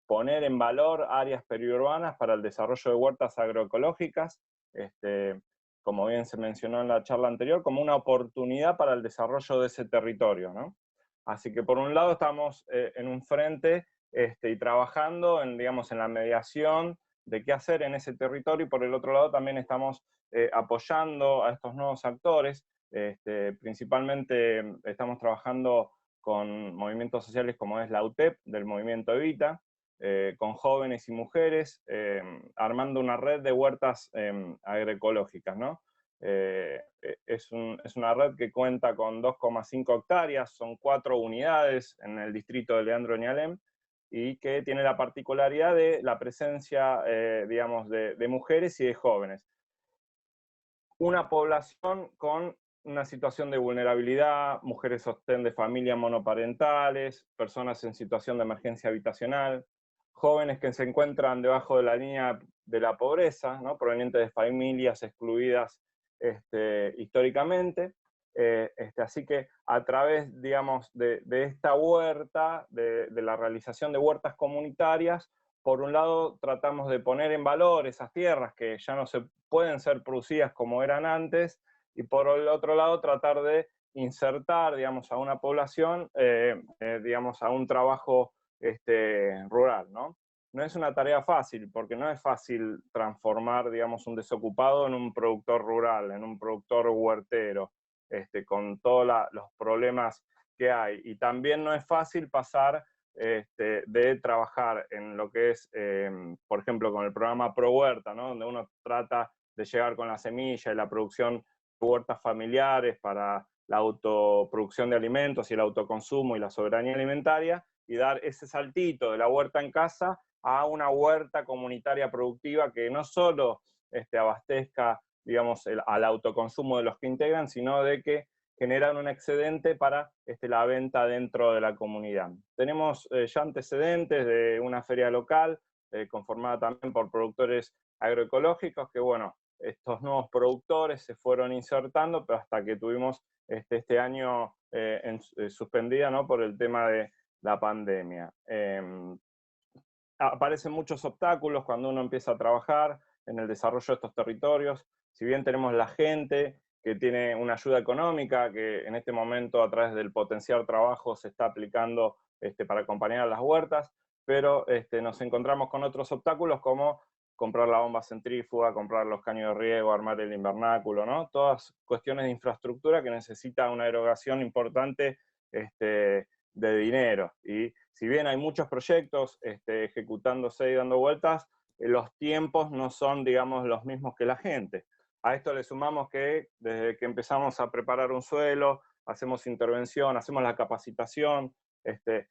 poner en valor áreas periurbanas para el desarrollo de huertas agroecológicas, como bien se mencionó en la charla anterior, como una oportunidad para el desarrollo de ese territorio, ¿no? Así que por un lado estamos en un frente y trabajando digamos, en la mediación de qué hacer en ese territorio, y por el otro lado también estamos apoyando a estos nuevos actores. Principalmente estamos trabajando con movimientos sociales como es la UTEP, del movimiento Evita, con jóvenes y mujeres, armando una red de huertas agroecológicas, ¿no? Es una red que cuenta con 2,5 hectáreas, son 4 unidades en el distrito de Leandro Ñalem, y que tiene la particularidad de la presencia, digamos, de mujeres y de jóvenes. Una población con una situación de vulnerabilidad, mujeres sostén de familias monoparentales, personas en situación de emergencia habitacional, jóvenes que se encuentran debajo de la línea de la pobreza, ¿no? Provenientes de familias excluidas históricamente. Así que a través, digamos, de esta huerta, de la realización de huertas comunitarias, por un lado tratamos de poner en valor esas tierras que ya no se pueden ser producidas como eran antes, y por el otro lado tratar de insertar, digamos, a una población, digamos, a un trabajo rural, ¿no? No es una tarea fácil, porque no es fácil transformar, digamos, un desocupado en un productor rural, en un productor huertero, con todos los problemas que hay. Y también no es fácil pasar de trabajar en lo que es, por ejemplo, con el programa Pro Huerta, ¿no? Donde uno trata de llegar con la semilla y la producción de huertas familiares para la autoproducción de alimentos y el autoconsumo y la soberanía alimentaria, y dar ese saltito de la huerta en casa a una huerta comunitaria productiva que no solo abastezca, digamos, al autoconsumo de los que integran, sino de que generan un excedente para la venta dentro de la comunidad. Tenemos ya antecedentes de una feria local, conformada también por productores agroecológicos, que bueno, estos nuevos productores se fueron insertando, pero hasta que tuvimos este año suspendida, ¿no? Por el tema de la pandemia. Aparecen muchos obstáculos cuando uno empieza a trabajar en el desarrollo de estos territorios. Si bien tenemos la gente que tiene una ayuda económica, que en este momento a través del Potenciar Trabajo se está aplicando para acompañar a las huertas, pero nos encontramos con otros obstáculos como comprar la bomba centrífuga, comprar los caños de riego, armar el invernáculo, ¿no? Todas cuestiones de infraestructura que necesita una erogación importante de dinero. Y si bien hay muchos proyectos ejecutándose y dando vueltas, los tiempos no son, digamos, los mismos que la gente. A esto le sumamos que desde que empezamos a preparar un suelo, hacemos intervención, hacemos la capacitación de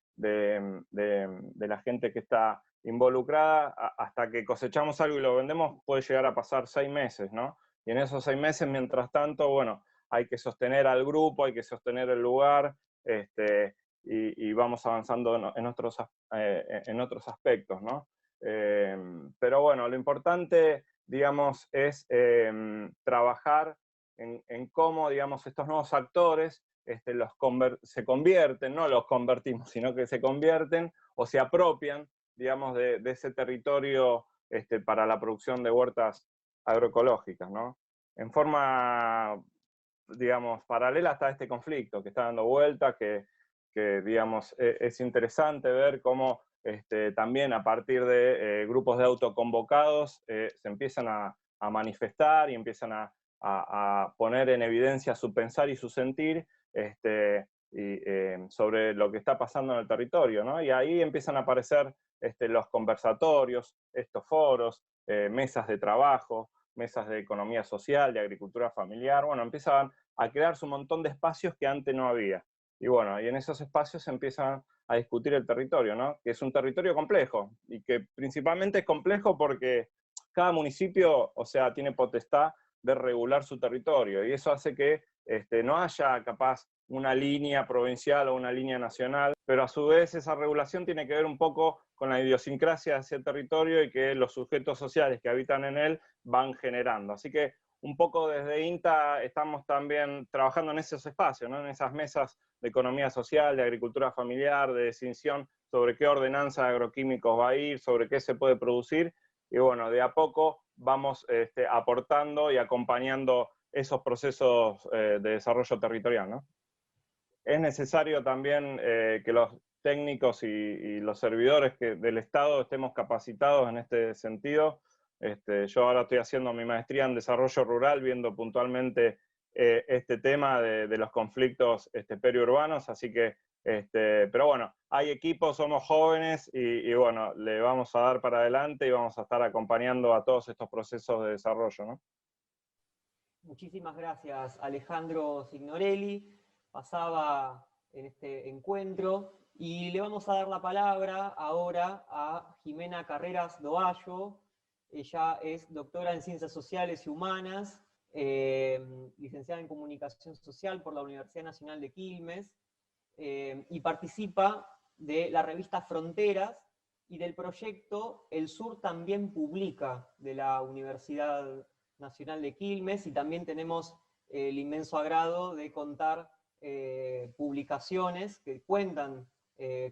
la gente que está involucrada, hasta que cosechamos algo y lo vendemos, puede llegar a pasar 6 meses, ¿no? Y en esos 6 meses, mientras tanto, bueno, hay que sostener al grupo, hay que sostener el lugar, y vamos avanzando en otros aspectos, ¿no? Pero bueno, lo importante, digamos, es trabajar en cómo, digamos, estos nuevos actores se convierten, no los convertimos, sino que se convierten o se apropian, digamos, de ese territorio para la producción de huertas agroecológicas, ¿no? En forma, digamos, paralela está este conflicto que está dando vuelta, que digamos, es interesante ver cómo también a partir de grupos de autoconvocados se empiezan a manifestar y empiezan a poner en evidencia su pensar y su sentir sobre lo que está pasando en el territorio, ¿no? Y ahí empiezan a aparecer los conversatorios, estos foros, mesas de trabajo, mesas de economía social, de agricultura familiar, bueno, empiezan a crearse un montón de espacios que antes no había. Y bueno, y en esos espacios se empiezan a discutir el territorio, ¿no? Que es un territorio complejo, y que principalmente es complejo porque cada municipio, o sea, tiene potestad de regular su territorio, y eso hace que no haya capaz una línea provincial o una línea nacional, pero a su vez esa regulación tiene que ver un poco con la idiosincrasia de ese territorio y que los sujetos sociales que habitan en él van generando. Así que un poco desde INTA estamos también trabajando en esos espacios, ¿no? En esas mesas de economía social, de agricultura familiar, de decisión sobre qué ordenanza de agroquímicos va a ir, sobre qué se puede producir, y bueno, de a poco vamos aportando y acompañando esos procesos de desarrollo territorial, ¿no? Es necesario también que los técnicos y los servidores del Estado estemos capacitados en este sentido. Yo ahora estoy haciendo mi maestría en desarrollo rural, viendo puntualmente este tema de los conflictos periurbanos, así que, pero bueno, hay equipos, somos jóvenes y bueno, le vamos a dar para adelante y vamos a estar acompañando a todos estos procesos de desarrollo, ¿no? Muchísimas gracias, Alejandro Signorelli. Pasaba en este encuentro y le vamos a dar la palabra ahora a Jimena Carreras Doallo. Ella es doctora en Ciencias Sociales y Humanas, licenciada en Comunicación Social por la Universidad Nacional de Quilmes, y participa de la revista Fronteras y del proyecto El Sur también publica de la Universidad Nacional de Quilmes, y también tenemos el inmenso agrado de contar publicaciones que cuentan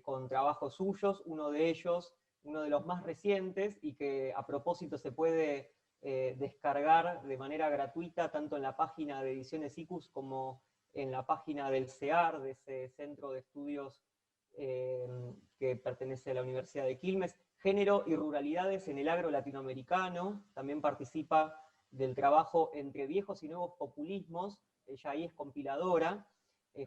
con trabajos suyos, uno de ellos, uno de los más recientes, y que a propósito se puede descargar de manera gratuita, tanto en la página de Ediciones ICUS como en la página del CEAR, de ese centro de estudios que pertenece a la Universidad de Quilmes, Género y Ruralidades en el Agro Latinoamericano. También participa del trabajo Entre Viejos y Nuevos Populismos, ella ahí es compiladora,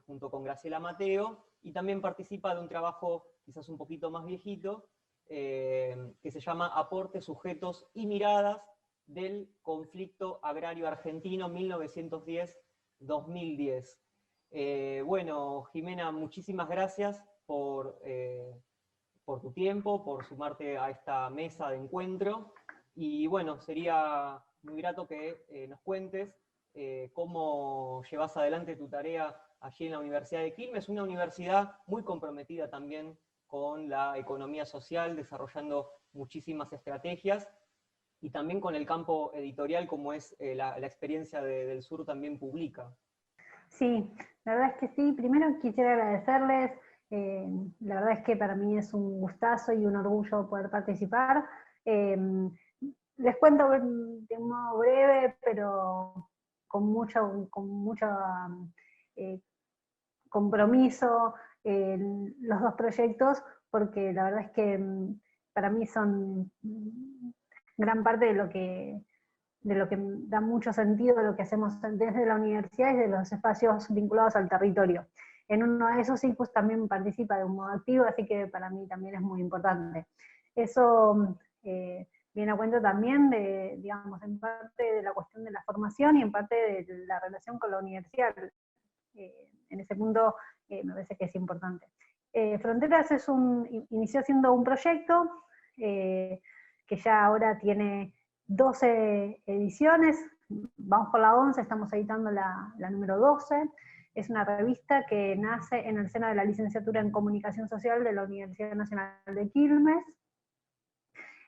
junto con Graciela Mateo, y también participa de un trabajo quizás un poquito más viejito, que se llama Aportes, Sujetos y Miradas del Conflicto Agrario Argentino 1910-2010. Bueno, Jimena, muchísimas gracias por tu tiempo, por sumarte a esta mesa de encuentro, y bueno, sería muy grato que nos cuentes cómo llevas adelante tu tarea allí en la Universidad de Quilmes, una universidad muy comprometida también con la economía social, desarrollando muchísimas estrategias, y también con el campo editorial, como es la experiencia del Sur también publica. Sí, la verdad es que sí. Primero quisiera agradecerles, la verdad es que para mí es un gustazo y un orgullo poder participar. Les cuento de un modo breve, pero con mucho compromiso, los dos proyectos, porque la verdad es que para mí son gran parte de lo que da mucho sentido de lo que hacemos desde la universidad y de los espacios vinculados al territorio. En uno de esos ICUS también participa de un modo activo, así que para mí también es muy importante. Eso viene a cuento también de, digamos, en parte de la cuestión de la formación y en parte de la relación con la universidad. En ese punto me parece que es importante. Fronteras inició siendo un proyecto que ya ahora tiene 12 ediciones, vamos por la 11, estamos editando la número 12, es una revista que nace en el seno de la licenciatura en Comunicación Social de la Universidad Nacional de Quilmes.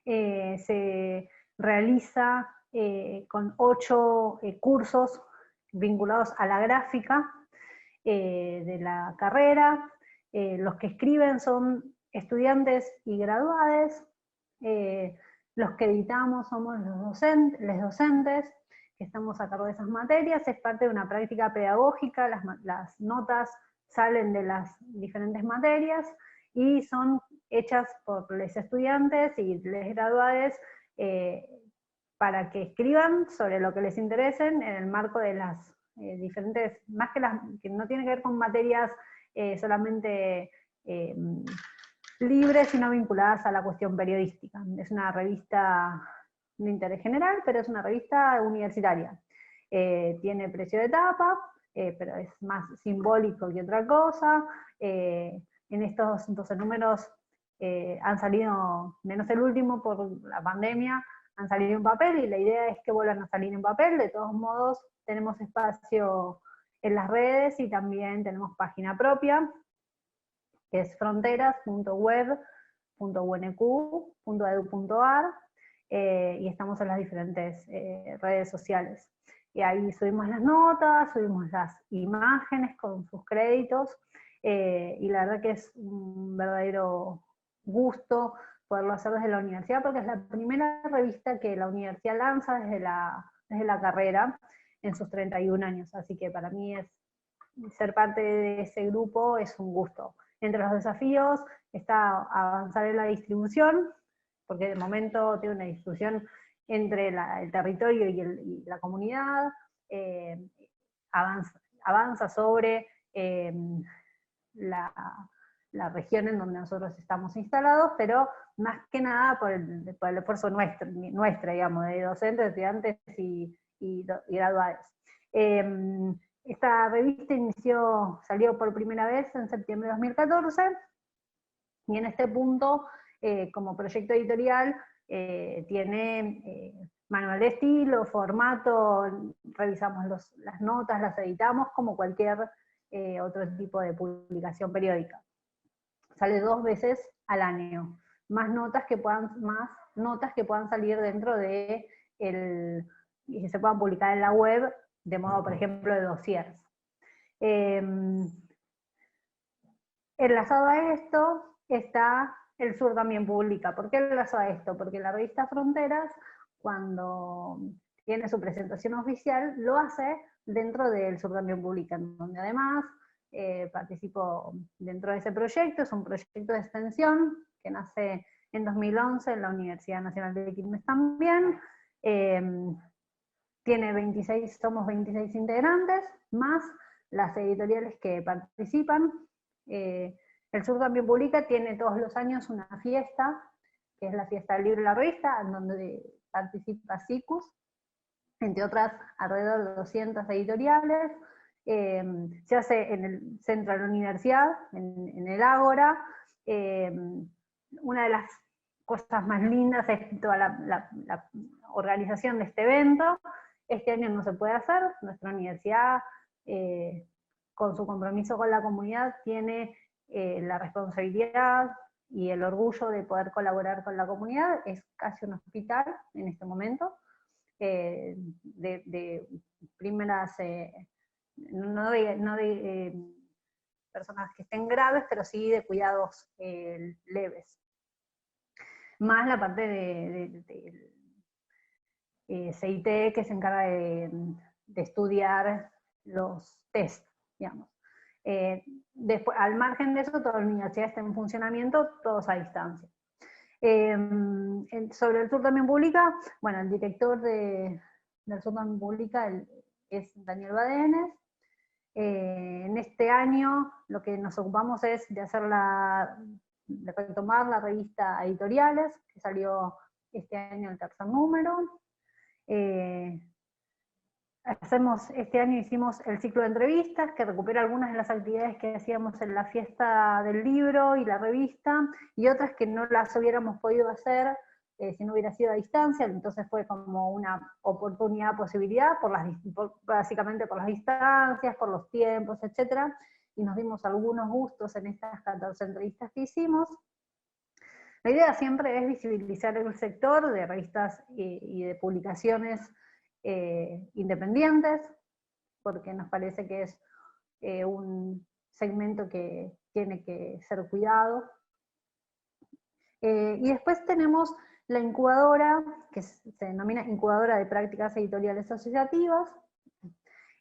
se realiza con 8 cursos vinculados a la gráfica de la carrera. Los que escriben son estudiantes y graduados. Los que editamos somos los docentes, que estamos a cargo de esas materias. Es parte de una práctica pedagógica, las notas salen de las diferentes materias y son hechas por los estudiantes y los graduados para que escriban sobre lo que les interesen en el marco de las diferentes, más que no tiene que ver con materias solamente libres, sino vinculadas a la cuestión periodística. Es una revista de interés general, pero es una revista universitaria. Tiene precio de tapa, pero es más simbólico que otra cosa. En estos 12 números han salido, menos el último por la pandemia, han salido en papel, y la idea es que vuelvan a salir en papel. De todos modos, tenemos espacio en las redes y también tenemos página propia, que es fronteras.web.unq.edu.ar, y estamos en las diferentes redes sociales. Y ahí subimos las notas, subimos las imágenes con sus créditos, y la verdad que es un verdadero gusto poderlo hacer desde la universidad, porque es la primera revista que la universidad lanza desde la carrera en sus 31 años, así que para mí ser parte de ese grupo es un gusto. Entre los desafíos está avanzar en la distribución, porque de momento tiene una distribución entre el territorio y la comunidad, avanza sobre la región en donde nosotros estamos instalados, pero más que nada por el esfuerzo nuestro, digamos, de docentes, estudiantes y graduados. Esta revista salió por primera vez en septiembre de 2014, y en este punto, como proyecto editorial, tiene manual de estilo, formato, revisamos las notas, las editamos como cualquier otro tipo de publicación periódica. Sale 2 veces al año, más notas que puedan salir dentro de y que se puedan publicar en la web, de modo, por ejemplo, de dossiers. Enlazado a esto está El Sur también publica. ¿Por qué enlazado a esto? Porque la revista Fronteras, cuando tiene su presentación oficial, lo hace dentro de El Sur también publica, donde además participo dentro de ese proyecto. Es un proyecto de extensión que nace en 2011 en la Universidad Nacional de Quilmes también. Somos 26 integrantes, más las editoriales que participan. El Sur también publica, tiene todos los años una fiesta, que es la fiesta del libro y la revista, en donde participa SICUS, entre otras alrededor de 200 editoriales. Se hace en el centro de la universidad, en el Ágora. Una de las cosas más lindas es toda la organización de este evento. Este año no se puede hacer, nuestra universidad, con su compromiso con la comunidad, tiene la responsabilidad y el orgullo de poder colaborar con la comunidad. Es casi un hospital en este momento, de primeras, no de personas que estén graves, pero sí de cuidados leves. Más la parte de CIT, que se encarga de estudiar los test, digamos. Después, al margen de eso, toda la universidad está en funcionamiento, todos a distancia. Sobre El Sur también publica, bueno, el director del Sur también publica es Daniel Badenes. En este año lo que nos ocupamos es de de retomar la revista Editoriales, que salió este año el 3er número. Este año hicimos el ciclo de entrevistas, que recupera algunas de las actividades que hacíamos en la fiesta del libro y la revista, y otras que no las hubiéramos podido hacer si no hubiera sido a distancia. Entonces fue como una oportunidad, posibilidad, básicamente por las distancias, por los tiempos, etc. Y nos dimos algunos gustos en estas 14 entrevistas que hicimos. La idea siempre es visibilizar el sector de revistas y de publicaciones independientes, porque nos parece que es un segmento que tiene que ser cuidado. Y después tenemos la incubadora, que se denomina Incubadora de Prácticas Editoriales Asociativas,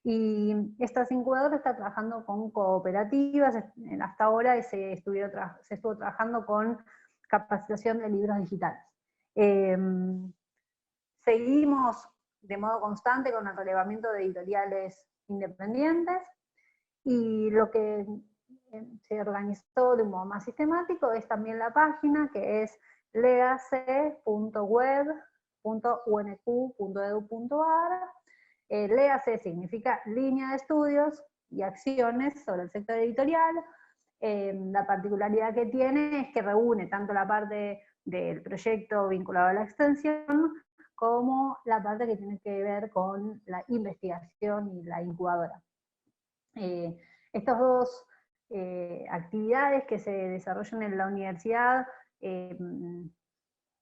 y esta incubadora está trabajando con cooperativas. Hasta ahora se estuvo trabajando con capacitación de libros digitales. Seguimos de modo constante con el relevamiento de editoriales independientes, y lo que se organizó de un modo más sistemático es también la página, que es leace.web.unq.edu.ar. LEACE significa Línea de Estudios y Acciones sobre el Sector Editorial. La particularidad que tiene es que reúne tanto la parte del proyecto vinculado a la extensión, como la parte que tiene que ver con la investigación y la incubadora. Estas dos actividades que se desarrollan en la universidad,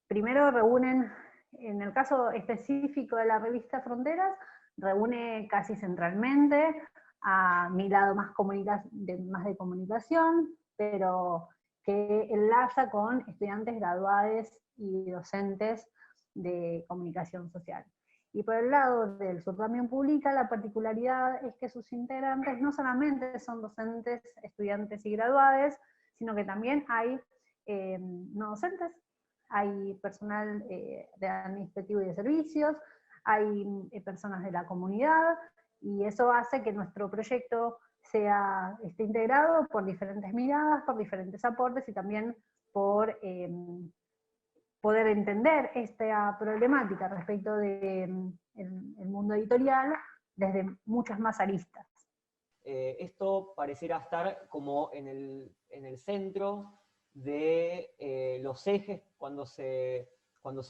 primero reúnen, en el caso específico de la revista Fronteras, reúne casi centralmente a mi lado más de comunicación, pero que enlaza con estudiantes graduados y docentes de comunicación social. Y por el lado del Certamen Publica, la particularidad es que sus integrantes no solamente son docentes, estudiantes y graduados, sino que también hay no docentes, hay personal de administrativo y de servicios, hay personas de la comunidad, y eso hace que nuestro proyecto esté integrado por diferentes miradas, por diferentes aportes, y también por poder entender esta problemática respecto del mundo editorial desde muchas más aristas. Esto pareciera estar como en el centro de los ejes cuando se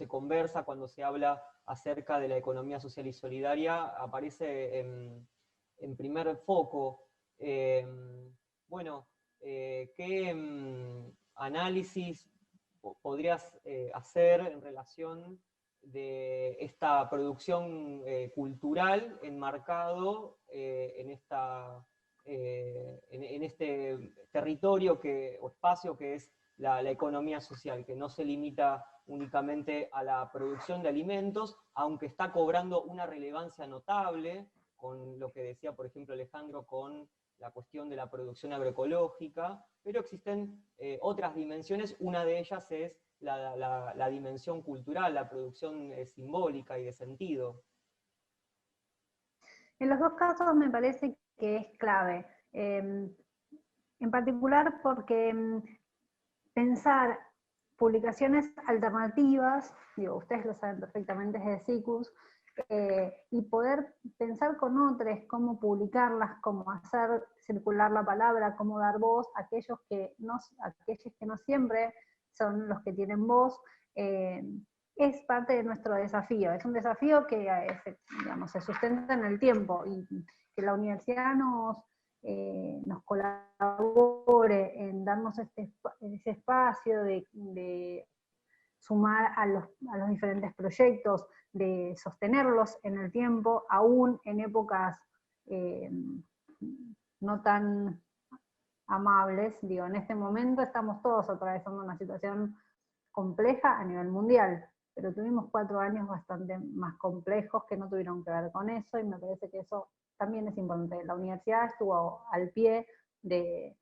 conversa, cuando se habla acerca de la economía social y solidaria, aparece en primer foco. Bueno, ¿qué análisis podrías hacer en relación de esta producción cultural enmarcado en este territorio o espacio que es la economía social, que no se limita únicamente a la producción de alimentos, aunque está cobrando una relevancia notable, con lo que decía, por ejemplo, Alejandro, con la cuestión de la producción agroecológica, pero existen otras dimensiones. Una de ellas es la dimensión cultural, la producción simbólica y de sentido. En los dos casos me parece que es clave, en particular porque pensar publicaciones alternativas, digo, ustedes lo saben perfectamente desde SICUS, y poder pensar con otros cómo publicarlas, cómo hacer circular la palabra, cómo dar voz a aquellos que no siempre son los que tienen voz, es parte de nuestro desafío. Es un desafío que se sustenta en el tiempo, y que la universidad nos colabore en darnos ese espacio de sumar a los diferentes proyectos, de sostenerlos en el tiempo, aún en épocas no tan amables. Digo, en este momento estamos todos atravesando una situación compleja a nivel mundial, pero tuvimos 4 años bastante más complejos que no tuvieron que ver con eso, y me parece que eso también es importante. La universidad estuvo al pie de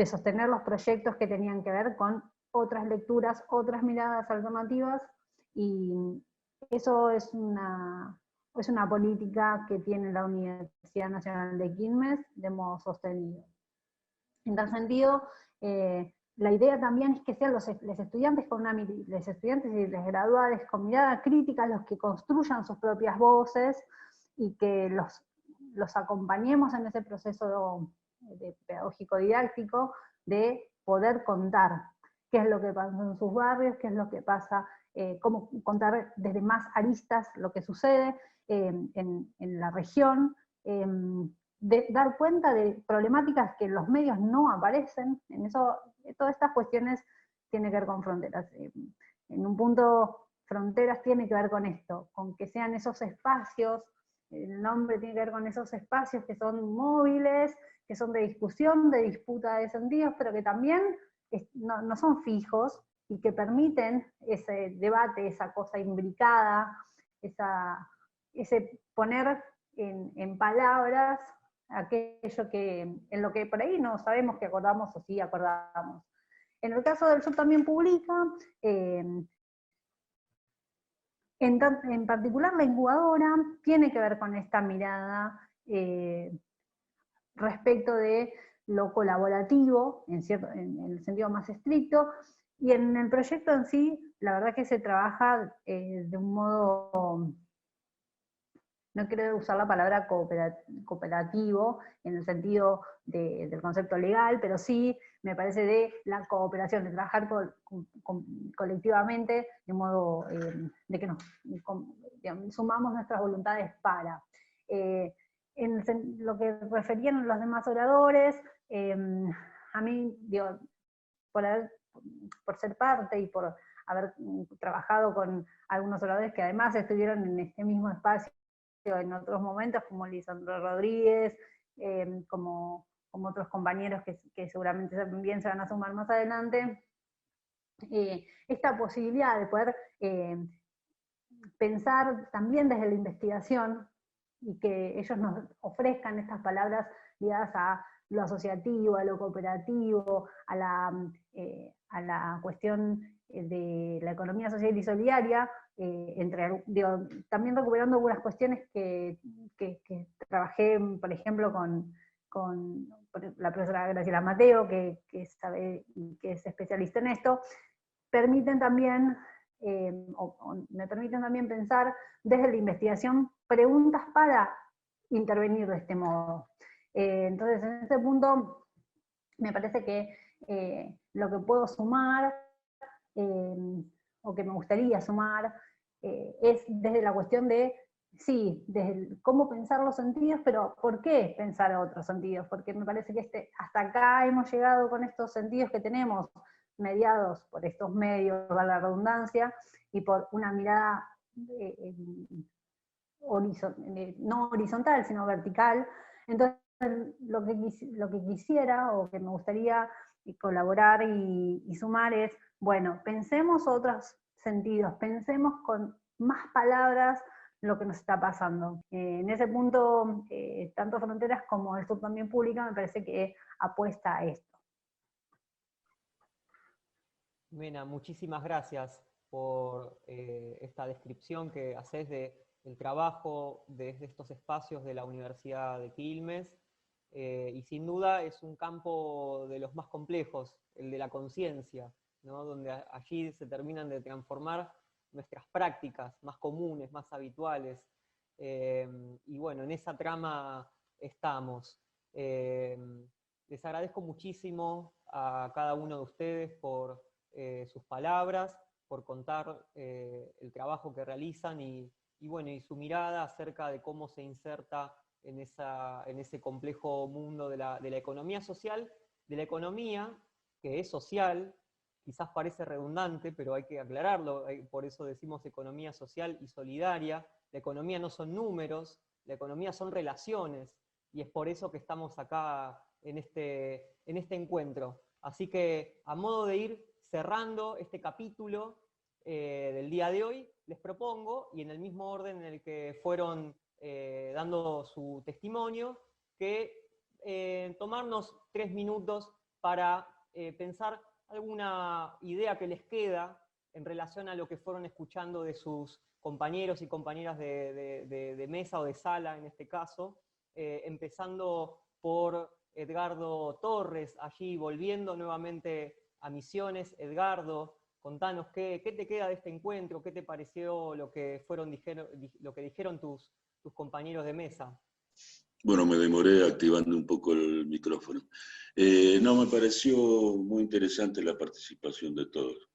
sostener los proyectos que tenían que ver con otras lecturas, otras miradas alternativas, y eso es una política que tiene la Universidad Nacional de Quilmes de modo sostenido. En tal sentido, la idea también es que sean los estudiantes y los graduados con mirada crítica los que construyan sus propias voces, y que los acompañemos en ese proceso pedagógico didáctico de poder contar qué es lo que pasa en sus barrios, qué es lo que pasa, cómo contar desde más aristas lo que sucede en la región, de dar cuenta de problemáticas que en los medios no aparecen. En eso, todas estas cuestiones tiene que ver con fronteras. En un punto, fronteras tiene que ver con esto, con que sean esos espacios, el nombre tiene que ver con esos espacios que son móviles, que son de discusión, de disputa de sentidos, pero que también no son fijos y que permiten ese debate, esa cosa imbricada, ese poner en palabras aquello que en lo que por ahí no sabemos que acordamos o sí acordamos. En el caso del Sur también publica, en particular la incubadora tiene que ver con esta mirada respecto de lo colaborativo, en el sentido más estricto, y en el proyecto en sí, la verdad que se trabaja de un modo, no quiero usar la palabra cooperativo en el sentido del concepto legal, pero sí me parece de la cooperación, de trabajar colectivamente, de modo de que digamos, sumamos nuestras voluntades para. En lo que referían los demás oradores, a mí, digo, por ser parte y por haber trabajado con algunos oradores que además estuvieron en este mismo espacio en otros momentos, como Lisandro Rodríguez, como otros compañeros que seguramente también se van a sumar más adelante, esta posibilidad de poder pensar también desde la investigación y que ellos nos ofrezcan estas palabras ligadas a lo asociativo, a lo cooperativo, a la cuestión de la economía social y solidaria, también recuperando algunas cuestiones que trabajé, por ejemplo, con la profesora Graciela Mateo, que sabe y que es especialista en esto, permiten también, me permiten también pensar desde la investigación preguntas para intervenir de este modo. Entonces, en ese punto, me parece que lo que puedo sumar, o que me gustaría sumar, es desde la cuestión de, sí, desde cómo pensar los sentidos, pero ¿por qué pensar otros sentidos? Porque me parece que hasta acá hemos llegado con estos sentidos que tenemos, mediados por estos medios, valga la redundancia, y por una mirada no horizontal, sino vertical. Entonces, lo que quisiera, o que me gustaría colaborar y sumar es, bueno, pensemos otros sentidos, pensemos con más palabras lo que nos está pasando. En ese punto, tanto Fronteras como el Sur también Pública me parece que apuesta a esto. Mena, muchísimas gracias por esta descripción que haces del trabajo desde estos espacios de la Universidad de Quilmes, y sin duda es un campo de los más complejos, el de la conciencia, ¿no? Donde allí se terminan de transformar nuestras prácticas más comunes, más habituales, y bueno, en esa trama estamos. Les agradezco muchísimo a cada uno de ustedes por sus palabras, por contar el trabajo que realizan y su mirada acerca de cómo se inserta en ese complejo mundo de la economía social, de la economía que es social, quizás parece redundante, pero hay que aclararlo, por eso decimos economía social y solidaria. La economía no son números, la economía son relaciones, y es por eso que estamos acá en este encuentro. Así que, a modo de ir cerrando este capítulo del día de hoy, les propongo, y en el mismo orden en el que fueron dando su testimonio, que tomarnos 3 minutos para pensar alguna idea que les queda en relación a lo que fueron escuchando de sus compañeros y compañeras de mesa o de sala, en este caso, empezando por Edgardo Torres, allí volviendo nuevamente a Misiones. Edgardo, contanos qué te queda de este encuentro, qué te pareció lo que dijeron tus compañeros de mesa. Bueno, me demoré activando un poco el micrófono. No, me pareció muy interesante la participación de todos.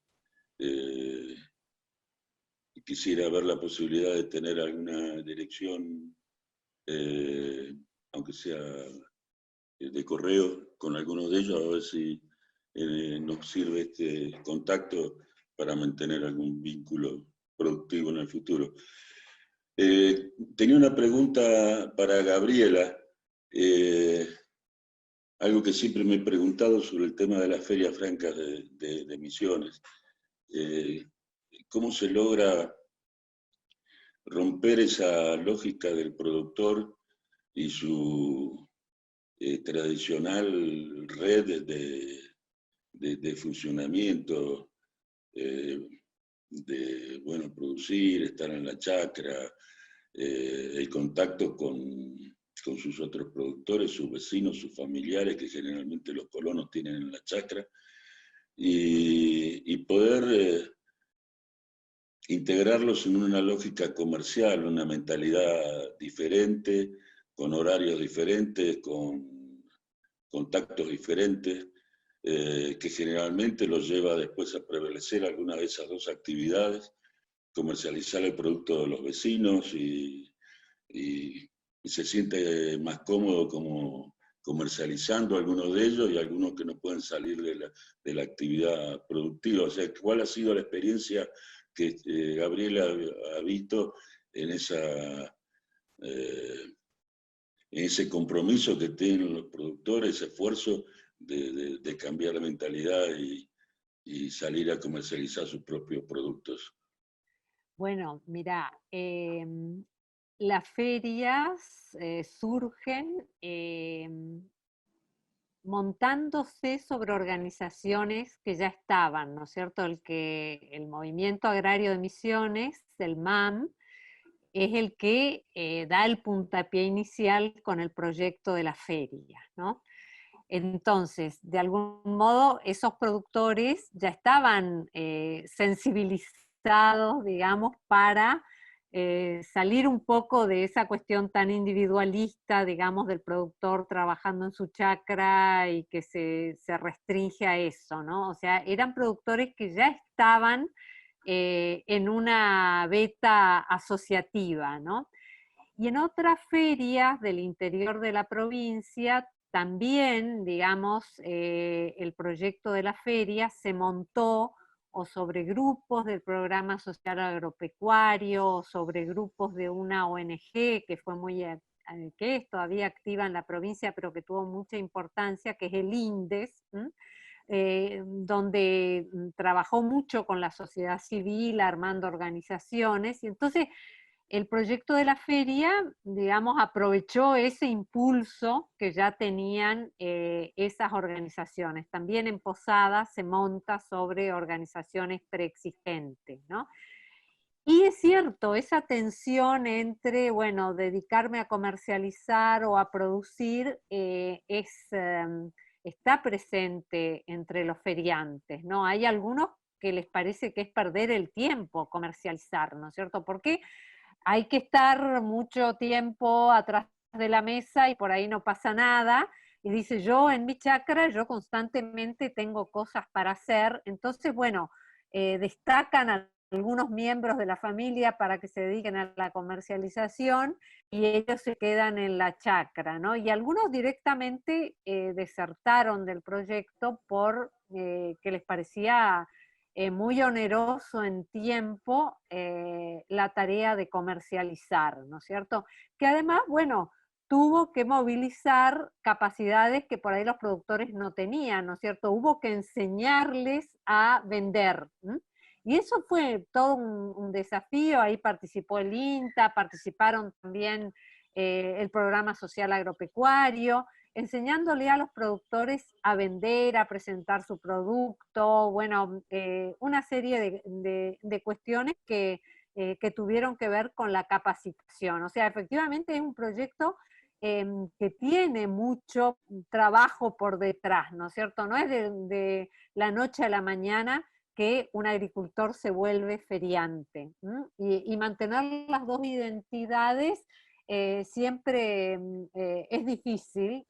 Quisiera ver la posibilidad de tener alguna dirección, aunque sea de correo, con algunos de ellos, a ver si nos sirve este contacto para mantener algún vínculo productivo en el futuro. Tenía una pregunta para Gabriela, algo que siempre me he preguntado sobre el tema de las ferias francas de Misiones. ¿Cómo se logra romper esa lógica del productor y su tradicional red de funcionamiento, de bueno, producir, estar en la chacra, el contacto con sus otros productores, sus vecinos, sus familiares, que generalmente los colonos tienen en la chacra, y poder integrarlos en una lógica comercial, una mentalidad diferente, con horarios diferentes, con contactos diferentes, que generalmente los lleva después a prevalecer alguna de esas dos actividades, comercializar el producto de los vecinos y se siente más cómodo como comercializando algunos de ellos y algunos que no pueden salir de la actividad productiva. O sea, ¿cuál ha sido la experiencia que Gabriela ha visto en ese compromiso que tienen los productores, ese esfuerzo de cambiar la mentalidad y salir a comercializar sus propios productos? Bueno, mira, las ferias surgen montándose sobre organizaciones que ya estaban, ¿no es cierto? El Movimiento Agrario de Misiones, el MAM, es el que da el puntapié inicial con el proyecto de la feria, ¿no? Entonces, de algún modo, esos productores ya estaban sensibilizados, digamos, para salir un poco de esa cuestión tan individualista, digamos, del productor trabajando en su chacra y que se restringe a eso, ¿no? O sea, eran productores que ya estaban en una beta asociativa, ¿no? Y en otras ferias del interior de la provincia también, digamos, el proyecto de la feria se montó o sobre grupos del programa social agropecuario, o sobre grupos de una ONG que fue que es todavía activa en la provincia, pero que tuvo mucha importancia, que es el INDES, donde trabajó mucho con la sociedad civil, armando organizaciones, y entonces el proyecto de la feria, digamos, aprovechó ese impulso que ya tenían esas organizaciones. También en Posadas se monta sobre organizaciones preexistentes, ¿no? Y es cierto, esa tensión entre, bueno, dedicarme a comercializar o a producir está presente entre los feriantes, ¿no? Hay algunos que les parece que es perder el tiempo comercializar, ¿no es cierto? Porque hay que estar mucho tiempo atrás de la mesa y por ahí no pasa nada. Y dice, yo en mi chacra, yo constantemente tengo cosas para hacer. Entonces, bueno, destacan a algunos miembros de la familia para que se dediquen a la comercialización y ellos se quedan en la chacra, ¿no? Y algunos directamente desertaron del proyecto por que les parecía muy oneroso en tiempo la tarea de comercializar, ¿no es cierto? Que además, bueno, tuvo que movilizar capacidades que por ahí los productores no tenían, ¿no es cierto? Hubo que enseñarles a vender. ¿M? Y eso fue todo un desafío, ahí participó el INTA, participaron también el programa social agropecuario, enseñándole a los productores a vender, a presentar su producto, bueno, una serie de cuestiones que tuvieron que ver con la capacitación. O sea, efectivamente es un proyecto que tiene mucho trabajo por detrás, ¿no es cierto? No es de la noche a la mañana que un agricultor se vuelve feriante. Y mantener las dos identidades siempre es difícil,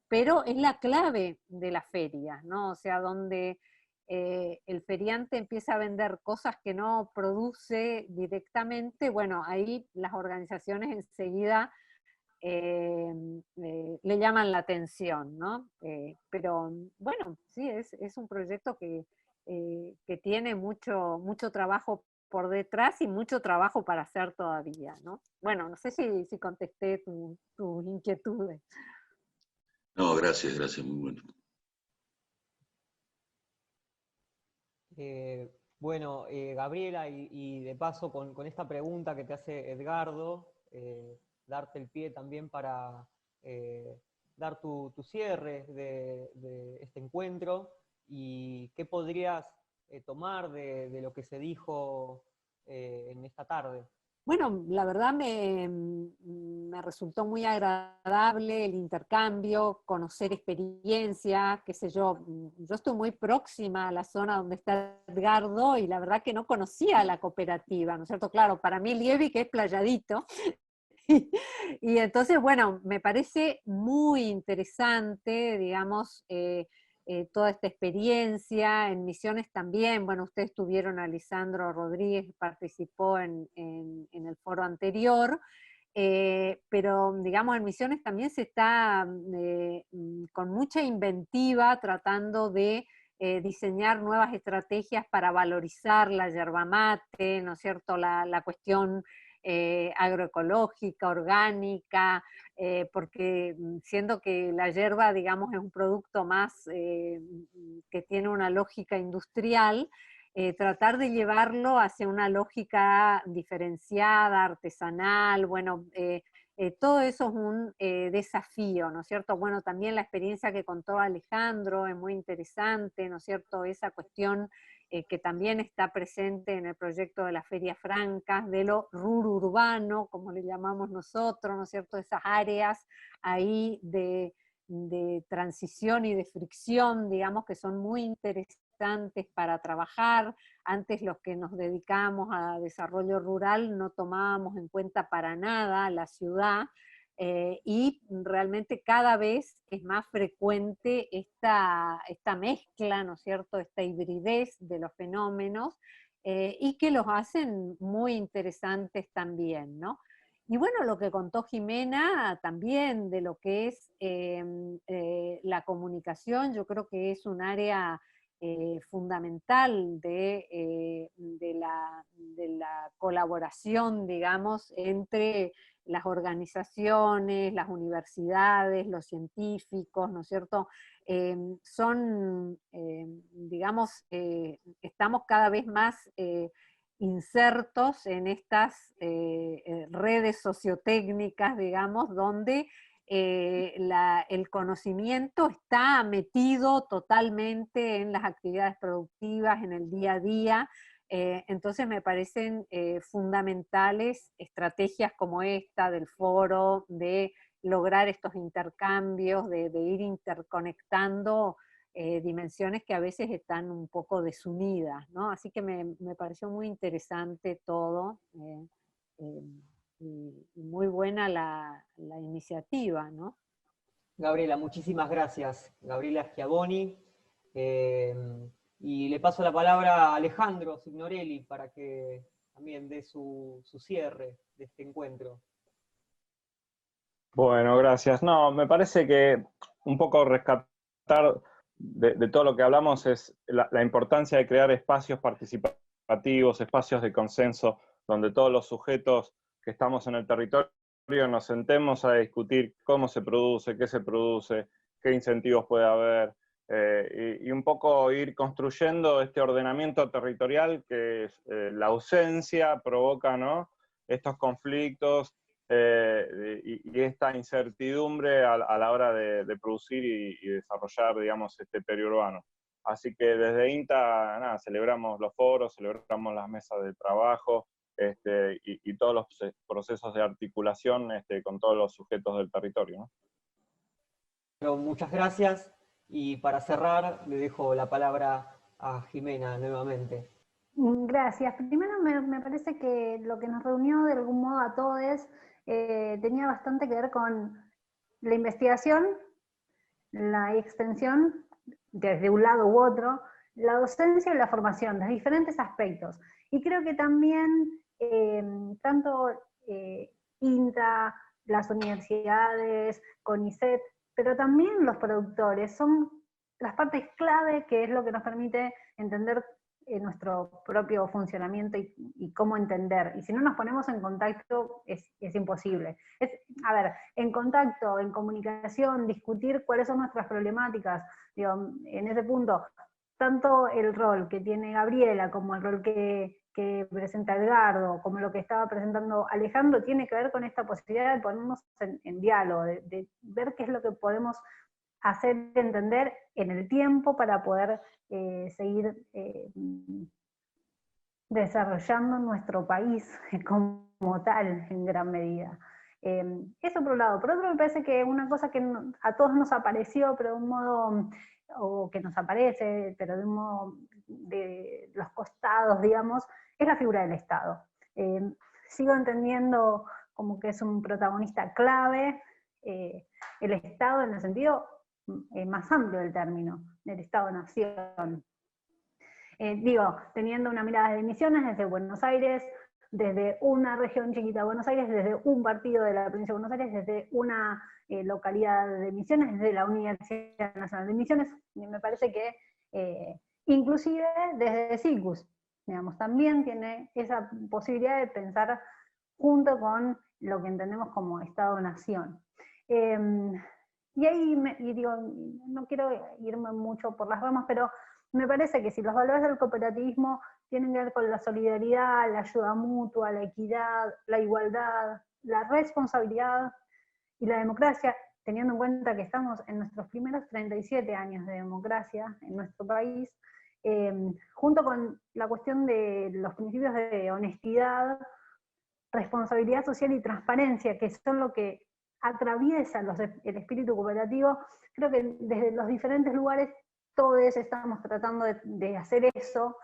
pero es la clave de la feria, ¿no? O sea, donde el feriante empieza a vender cosas que no produce directamente, bueno, ahí las organizaciones enseguida le llaman la atención, ¿no? Pero bueno, sí, es un proyecto que tiene mucho trabajo por detrás y mucho trabajo para hacer todavía, ¿no? Bueno, no sé si contesté tus inquietudes. No, gracias, muy bueno. Bueno, Gabriela, y de paso con esta pregunta que te hace Edgardo, darte el pie también para dar tu cierre de este encuentro y qué podrías tomar de lo que se dijo en esta tarde. Bueno, la verdad me resultó muy agradable el intercambio, conocer experiencias, qué sé yo. Yo estoy muy próxima a la zona donde está Edgardo y la verdad que no conocía la cooperativa, ¿no es cierto? Claro, para mí Liebig es playadito. Y entonces, bueno, me parece muy interesante, digamos, toda esta experiencia. En Misiones también, bueno, ustedes tuvieron a Lisandro Rodríguez, participó en el foro anterior, pero digamos en Misiones también se está con mucha inventiva tratando de diseñar nuevas estrategias para valorizar la yerba mate, ¿no es cierto? La cuestión agroecológica, orgánica, porque siendo que la yerba, digamos, es un producto más que tiene una lógica industrial, tratar de llevarlo hacia una lógica diferenciada, artesanal, bueno, todo eso es un desafío, ¿no es cierto? Bueno, también la experiencia que contó Alejandro es muy interesante, ¿no es cierto? Esa cuestión que también está presente en el proyecto de las ferias francas, de lo rururbano, como le llamamos nosotros, ¿no es cierto? Esas áreas ahí de transición y de fricción, digamos, que son muy interesantes para trabajar. Antes los que nos dedicamos a desarrollo rural no tomábamos en cuenta para nada la ciudad, y realmente cada vez es más frecuente esta mezcla, ¿no es cierto?, esta hibridez de los fenómenos, y que los hacen muy interesantes también, ¿no? Y bueno, lo que contó Jimena también de lo que es la comunicación, yo creo que es un área fundamental de la colaboración, digamos, entre las organizaciones, las universidades, los científicos, ¿no es cierto? Digamos, estamos cada vez más insertos en estas redes sociotécnicas, digamos, donde el conocimiento está metido totalmente en las actividades productivas, en el día a día. Entonces me parecen fundamentales estrategias como esta del foro, de lograr estos intercambios, de ir interconectando dimensiones que a veces están un poco desunidas, ¿no? Así que me pareció muy interesante todo. Y muy buena la iniciativa, ¿no? Gabriela, muchísimas gracias. Gabriela Schiavoni. Y le paso la palabra a Alejandro Signorelli para que también dé su cierre de este encuentro. Bueno, gracias. No, me parece que un poco rescatar de todo lo que hablamos es la importancia de crear espacios participativos, espacios de consenso, donde todos los sujetos que estamos en el territorio nos sentemos a discutir cómo se produce, qué incentivos puede haber, y un poco ir construyendo este ordenamiento territorial que la ausencia provoca, ¿no?, estos conflictos, y esta incertidumbre a la hora de producir y desarrollar, digamos, este periurbano. Así que desde INTA, nada, celebramos los foros, celebramos las mesas de trabajo, y todos los procesos de articulación con todos los sujetos del territorio, ¿no? Pero muchas gracias, y para cerrar le dejo la palabra a Jimena nuevamente. Gracias. Primero me parece que lo que nos reunió de algún modo a todos tenía bastante que ver con la investigación, la extensión, desde un lado u otro, la docencia y la formación, los diferentes aspectos. Y creo que también tanto INTA, las universidades, CONICET, pero también los productores son las partes clave, que es lo que nos permite entender nuestro propio funcionamiento y cómo entender. Y si no nos ponemos en contacto, es imposible. A ver, en contacto, en comunicación, discutir cuáles son nuestras problemáticas. Digo, en ese punto, tanto el rol que tiene Gabriela como el rol que presenta Edgardo, como lo que estaba presentando Alejandro, tiene que ver con esta posibilidad de ponernos en diálogo, de ver qué es lo que podemos hacer entender en el tiempo para poder seguir desarrollando nuestro país como tal, en gran medida. Eso por un lado. Por otro, me parece que una cosa que a todos nos apareció, pero de un modo, o que nos aparece, pero de un modo de los costados, digamos, es la figura del Estado. Sigo entendiendo como que es un protagonista clave, el Estado en el sentido más amplio del término, del Estado-Nación. Digo, teniendo una mirada de Misiones desde Buenos Aires, desde una región chiquita de Buenos Aires, desde un partido de la provincia de Buenos Aires, desde una localidad de Misiones, desde la Universidad Nacional de Misiones, me parece que inclusive desde SICUS, digamos, también tiene esa posibilidad de pensar junto con lo que entendemos como Estado-Nación. Y ahí, digo, no quiero irme mucho por las ramas, pero me parece que si los valores del cooperativismo tienen que ver con la solidaridad, la ayuda mutua, la equidad, la igualdad, la responsabilidad y la democracia, teniendo en cuenta que estamos en nuestros primeros 37 años de democracia en nuestro país, junto con la cuestión de los principios de honestidad, responsabilidad social y transparencia, que son lo que atraviesa el espíritu cooperativo, creo que desde los diferentes lugares todos estamos tratando de hacer eso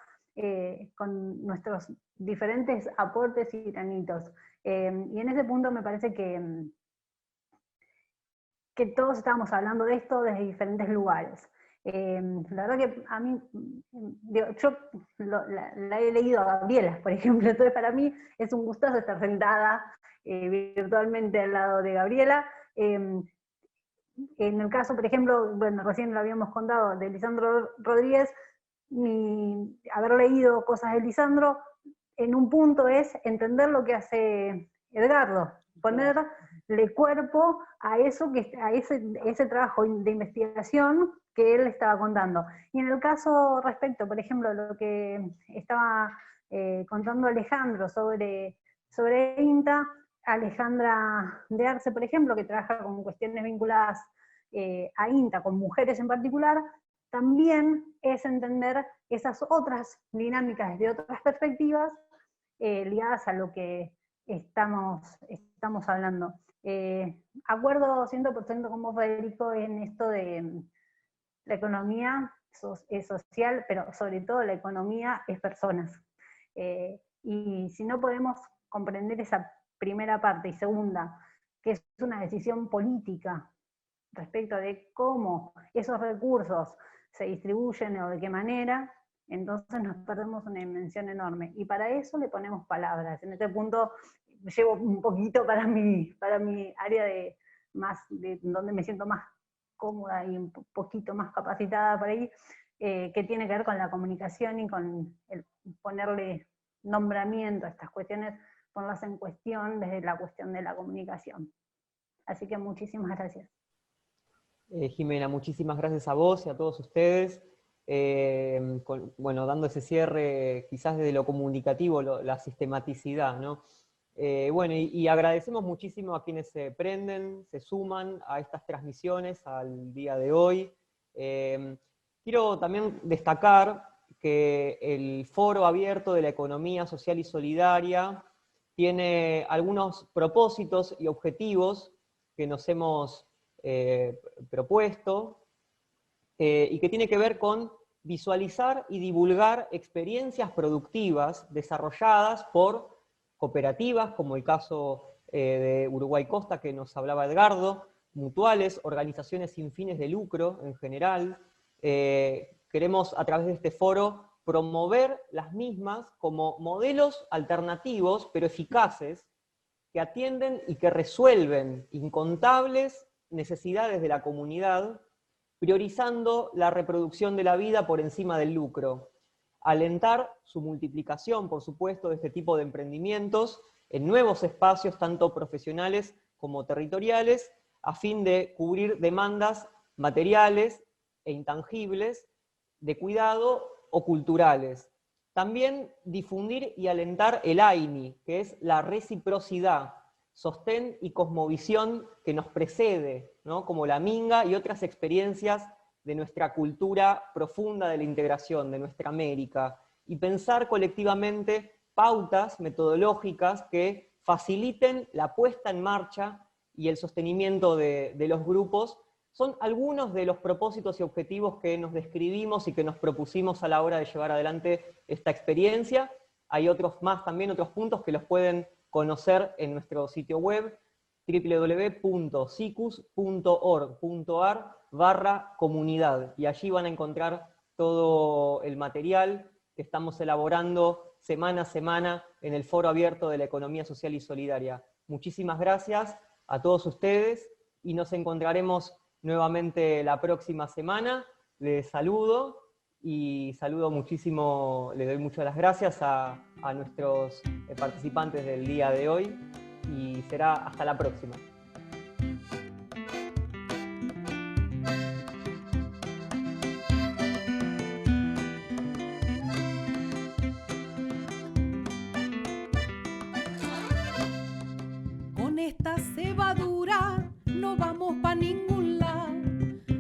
con nuestros diferentes aportes y granitos. Y en ese punto me parece que todos estamos hablando de esto desde diferentes lugares. La verdad que a mí, yo la he leído a Gabriela, por ejemplo, entonces para mí es un gustazo estar sentada virtualmente al lado de Gabriela. En el caso, por ejemplo, bueno, recién lo habíamos contado, de Lisandro Rodríguez, haber leído cosas de Lisandro, en un punto es entender lo que hace Edgardo, ponerle cuerpo a eso, a ese trabajo de investigación que él estaba contando. Y en el caso respecto, por ejemplo, lo que estaba contando Alejandro sobre INTA, Alejandra de Arce, por ejemplo, que trabaja con cuestiones vinculadas a INTA, con mujeres en particular, también es entender esas otras dinámicas desde otras perspectivas ligadas a lo que estamos hablando. Acuerdo 100% con vos, Federico, en esto de la economía es social, pero sobre todo la economía es personas. Y si no podemos comprender esa primera parte, y segunda, que es una decisión política respecto de cómo esos recursos se distribuyen o de qué manera, entonces nos perdemos una dimensión enorme. Y para eso le ponemos palabras. En este punto llevo un poquito para mi área de donde me siento más cómoda y un poquito más capacitada por ahí, que tiene que ver con la comunicación y con el ponerle nombramiento a estas cuestiones, ponerlas en cuestión desde la cuestión de la comunicación. Así que muchísimas gracias. Jimena, muchísimas gracias a vos y a todos ustedes. Bueno, dando ese cierre quizás desde lo comunicativo, la sistematicidad, ¿no? Bueno, y agradecemos muchísimo a quienes se prenden, se suman a estas transmisiones al día de hoy. Quiero también destacar que el Foro Abierto de la Economía Social y Solidaria tiene algunos propósitos y objetivos que nos hemos propuesto, y que tiene que ver con visualizar y divulgar experiencias productivas desarrolladas por cooperativas, como el caso de Uruguay Costa que nos hablaba Edgardo, mutuales, organizaciones sin fines de lucro en general. Queremos a través de este foro promover las mismas como modelos alternativos, pero eficaces, que atienden y que resuelven incontables necesidades de la comunidad, priorizando la reproducción de la vida por encima del lucro. Alentar su multiplicación, por supuesto, de este tipo de emprendimientos en nuevos espacios, tanto profesionales como territoriales, a fin de cubrir demandas materiales e intangibles, de cuidado o culturales. También difundir y alentar el AINI, que es la reciprocidad, sostén y cosmovisión que nos precede, ¿no? Como la minga y otras experiencias de nuestra cultura profunda de la integración, de nuestra América, y pensar colectivamente pautas metodológicas que faciliten la puesta en marcha y el sostenimiento de los grupos. Son algunos de los propósitos y objetivos que nos describimos y que nos propusimos a la hora de llevar adelante esta experiencia. Hay otros más también, otros puntos que los pueden conocer en nuestro sitio web www.sicus.org.ar/comunidad, y allí van a encontrar todo el material que estamos elaborando semana a semana en el Foro Abierto de la Economía Social y Solidaria. Muchísimas gracias a todos ustedes y nos encontraremos nuevamente la próxima semana. Les saludo y saludo muchísimo, le doy muchas las gracias a nuestros participantes del día de hoy y será hasta la próxima. Con esta cebadura no vamos pa' ningún lado.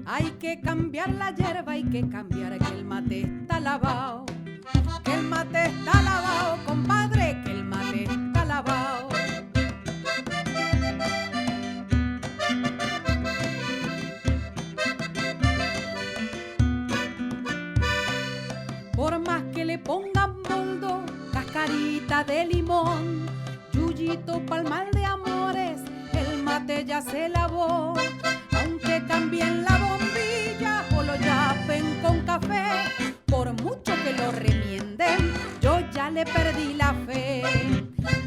Hay que cambiar la hierba, hay que cambiar que el mate está lavado. Que el mate está lavado, compadre, que el mate está lavado. Por más que le pongan boldo, cascarita de limón, yuyito pa'l mal de amores, el mate ya se lavó. Aunque cambien la bombilla o lo yapen con café, por mucho que lo remienden, yo ya le perdí la fe.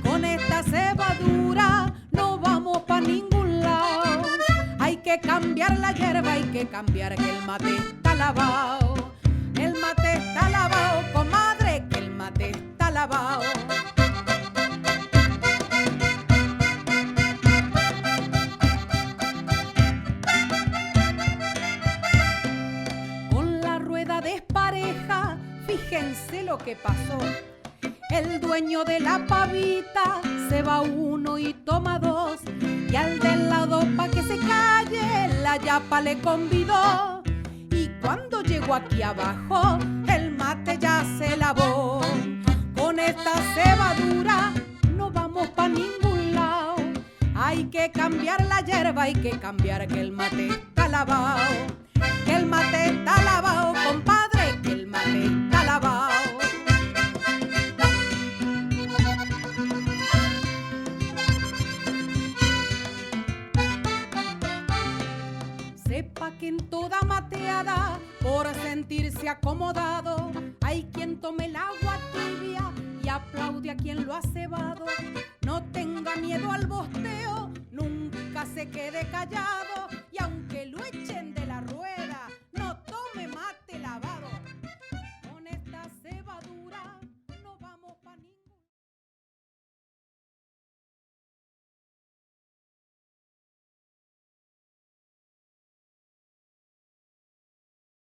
Con esta cebadura no vamos pa' ningún lado. Hay que cambiar la hierba, hay que cambiar que el mate está lavado. El mate está lavado, comadre, que el mate está lavado. Con la rueda despareja, fíjense lo que pasó. El dueño de la pavita se va uno y toma dos, y al del lado pa' que se calle la yapa le convidó. Y cuando llegó aquí abajo, el mate ya se lavó. Con esta cebadura no vamos pa' ningún lado. Hay que cambiar la hierba, hay que cambiar que el mate está lavado. Que el mate está lavado, compadre, que el mate está lavado. Sepa que en toda mateada, por sentirse acomodado, hay quien tome el agua tibia y aplaude a quien lo ha cebado. No tenga miedo al bosteo, nunca se quede callado.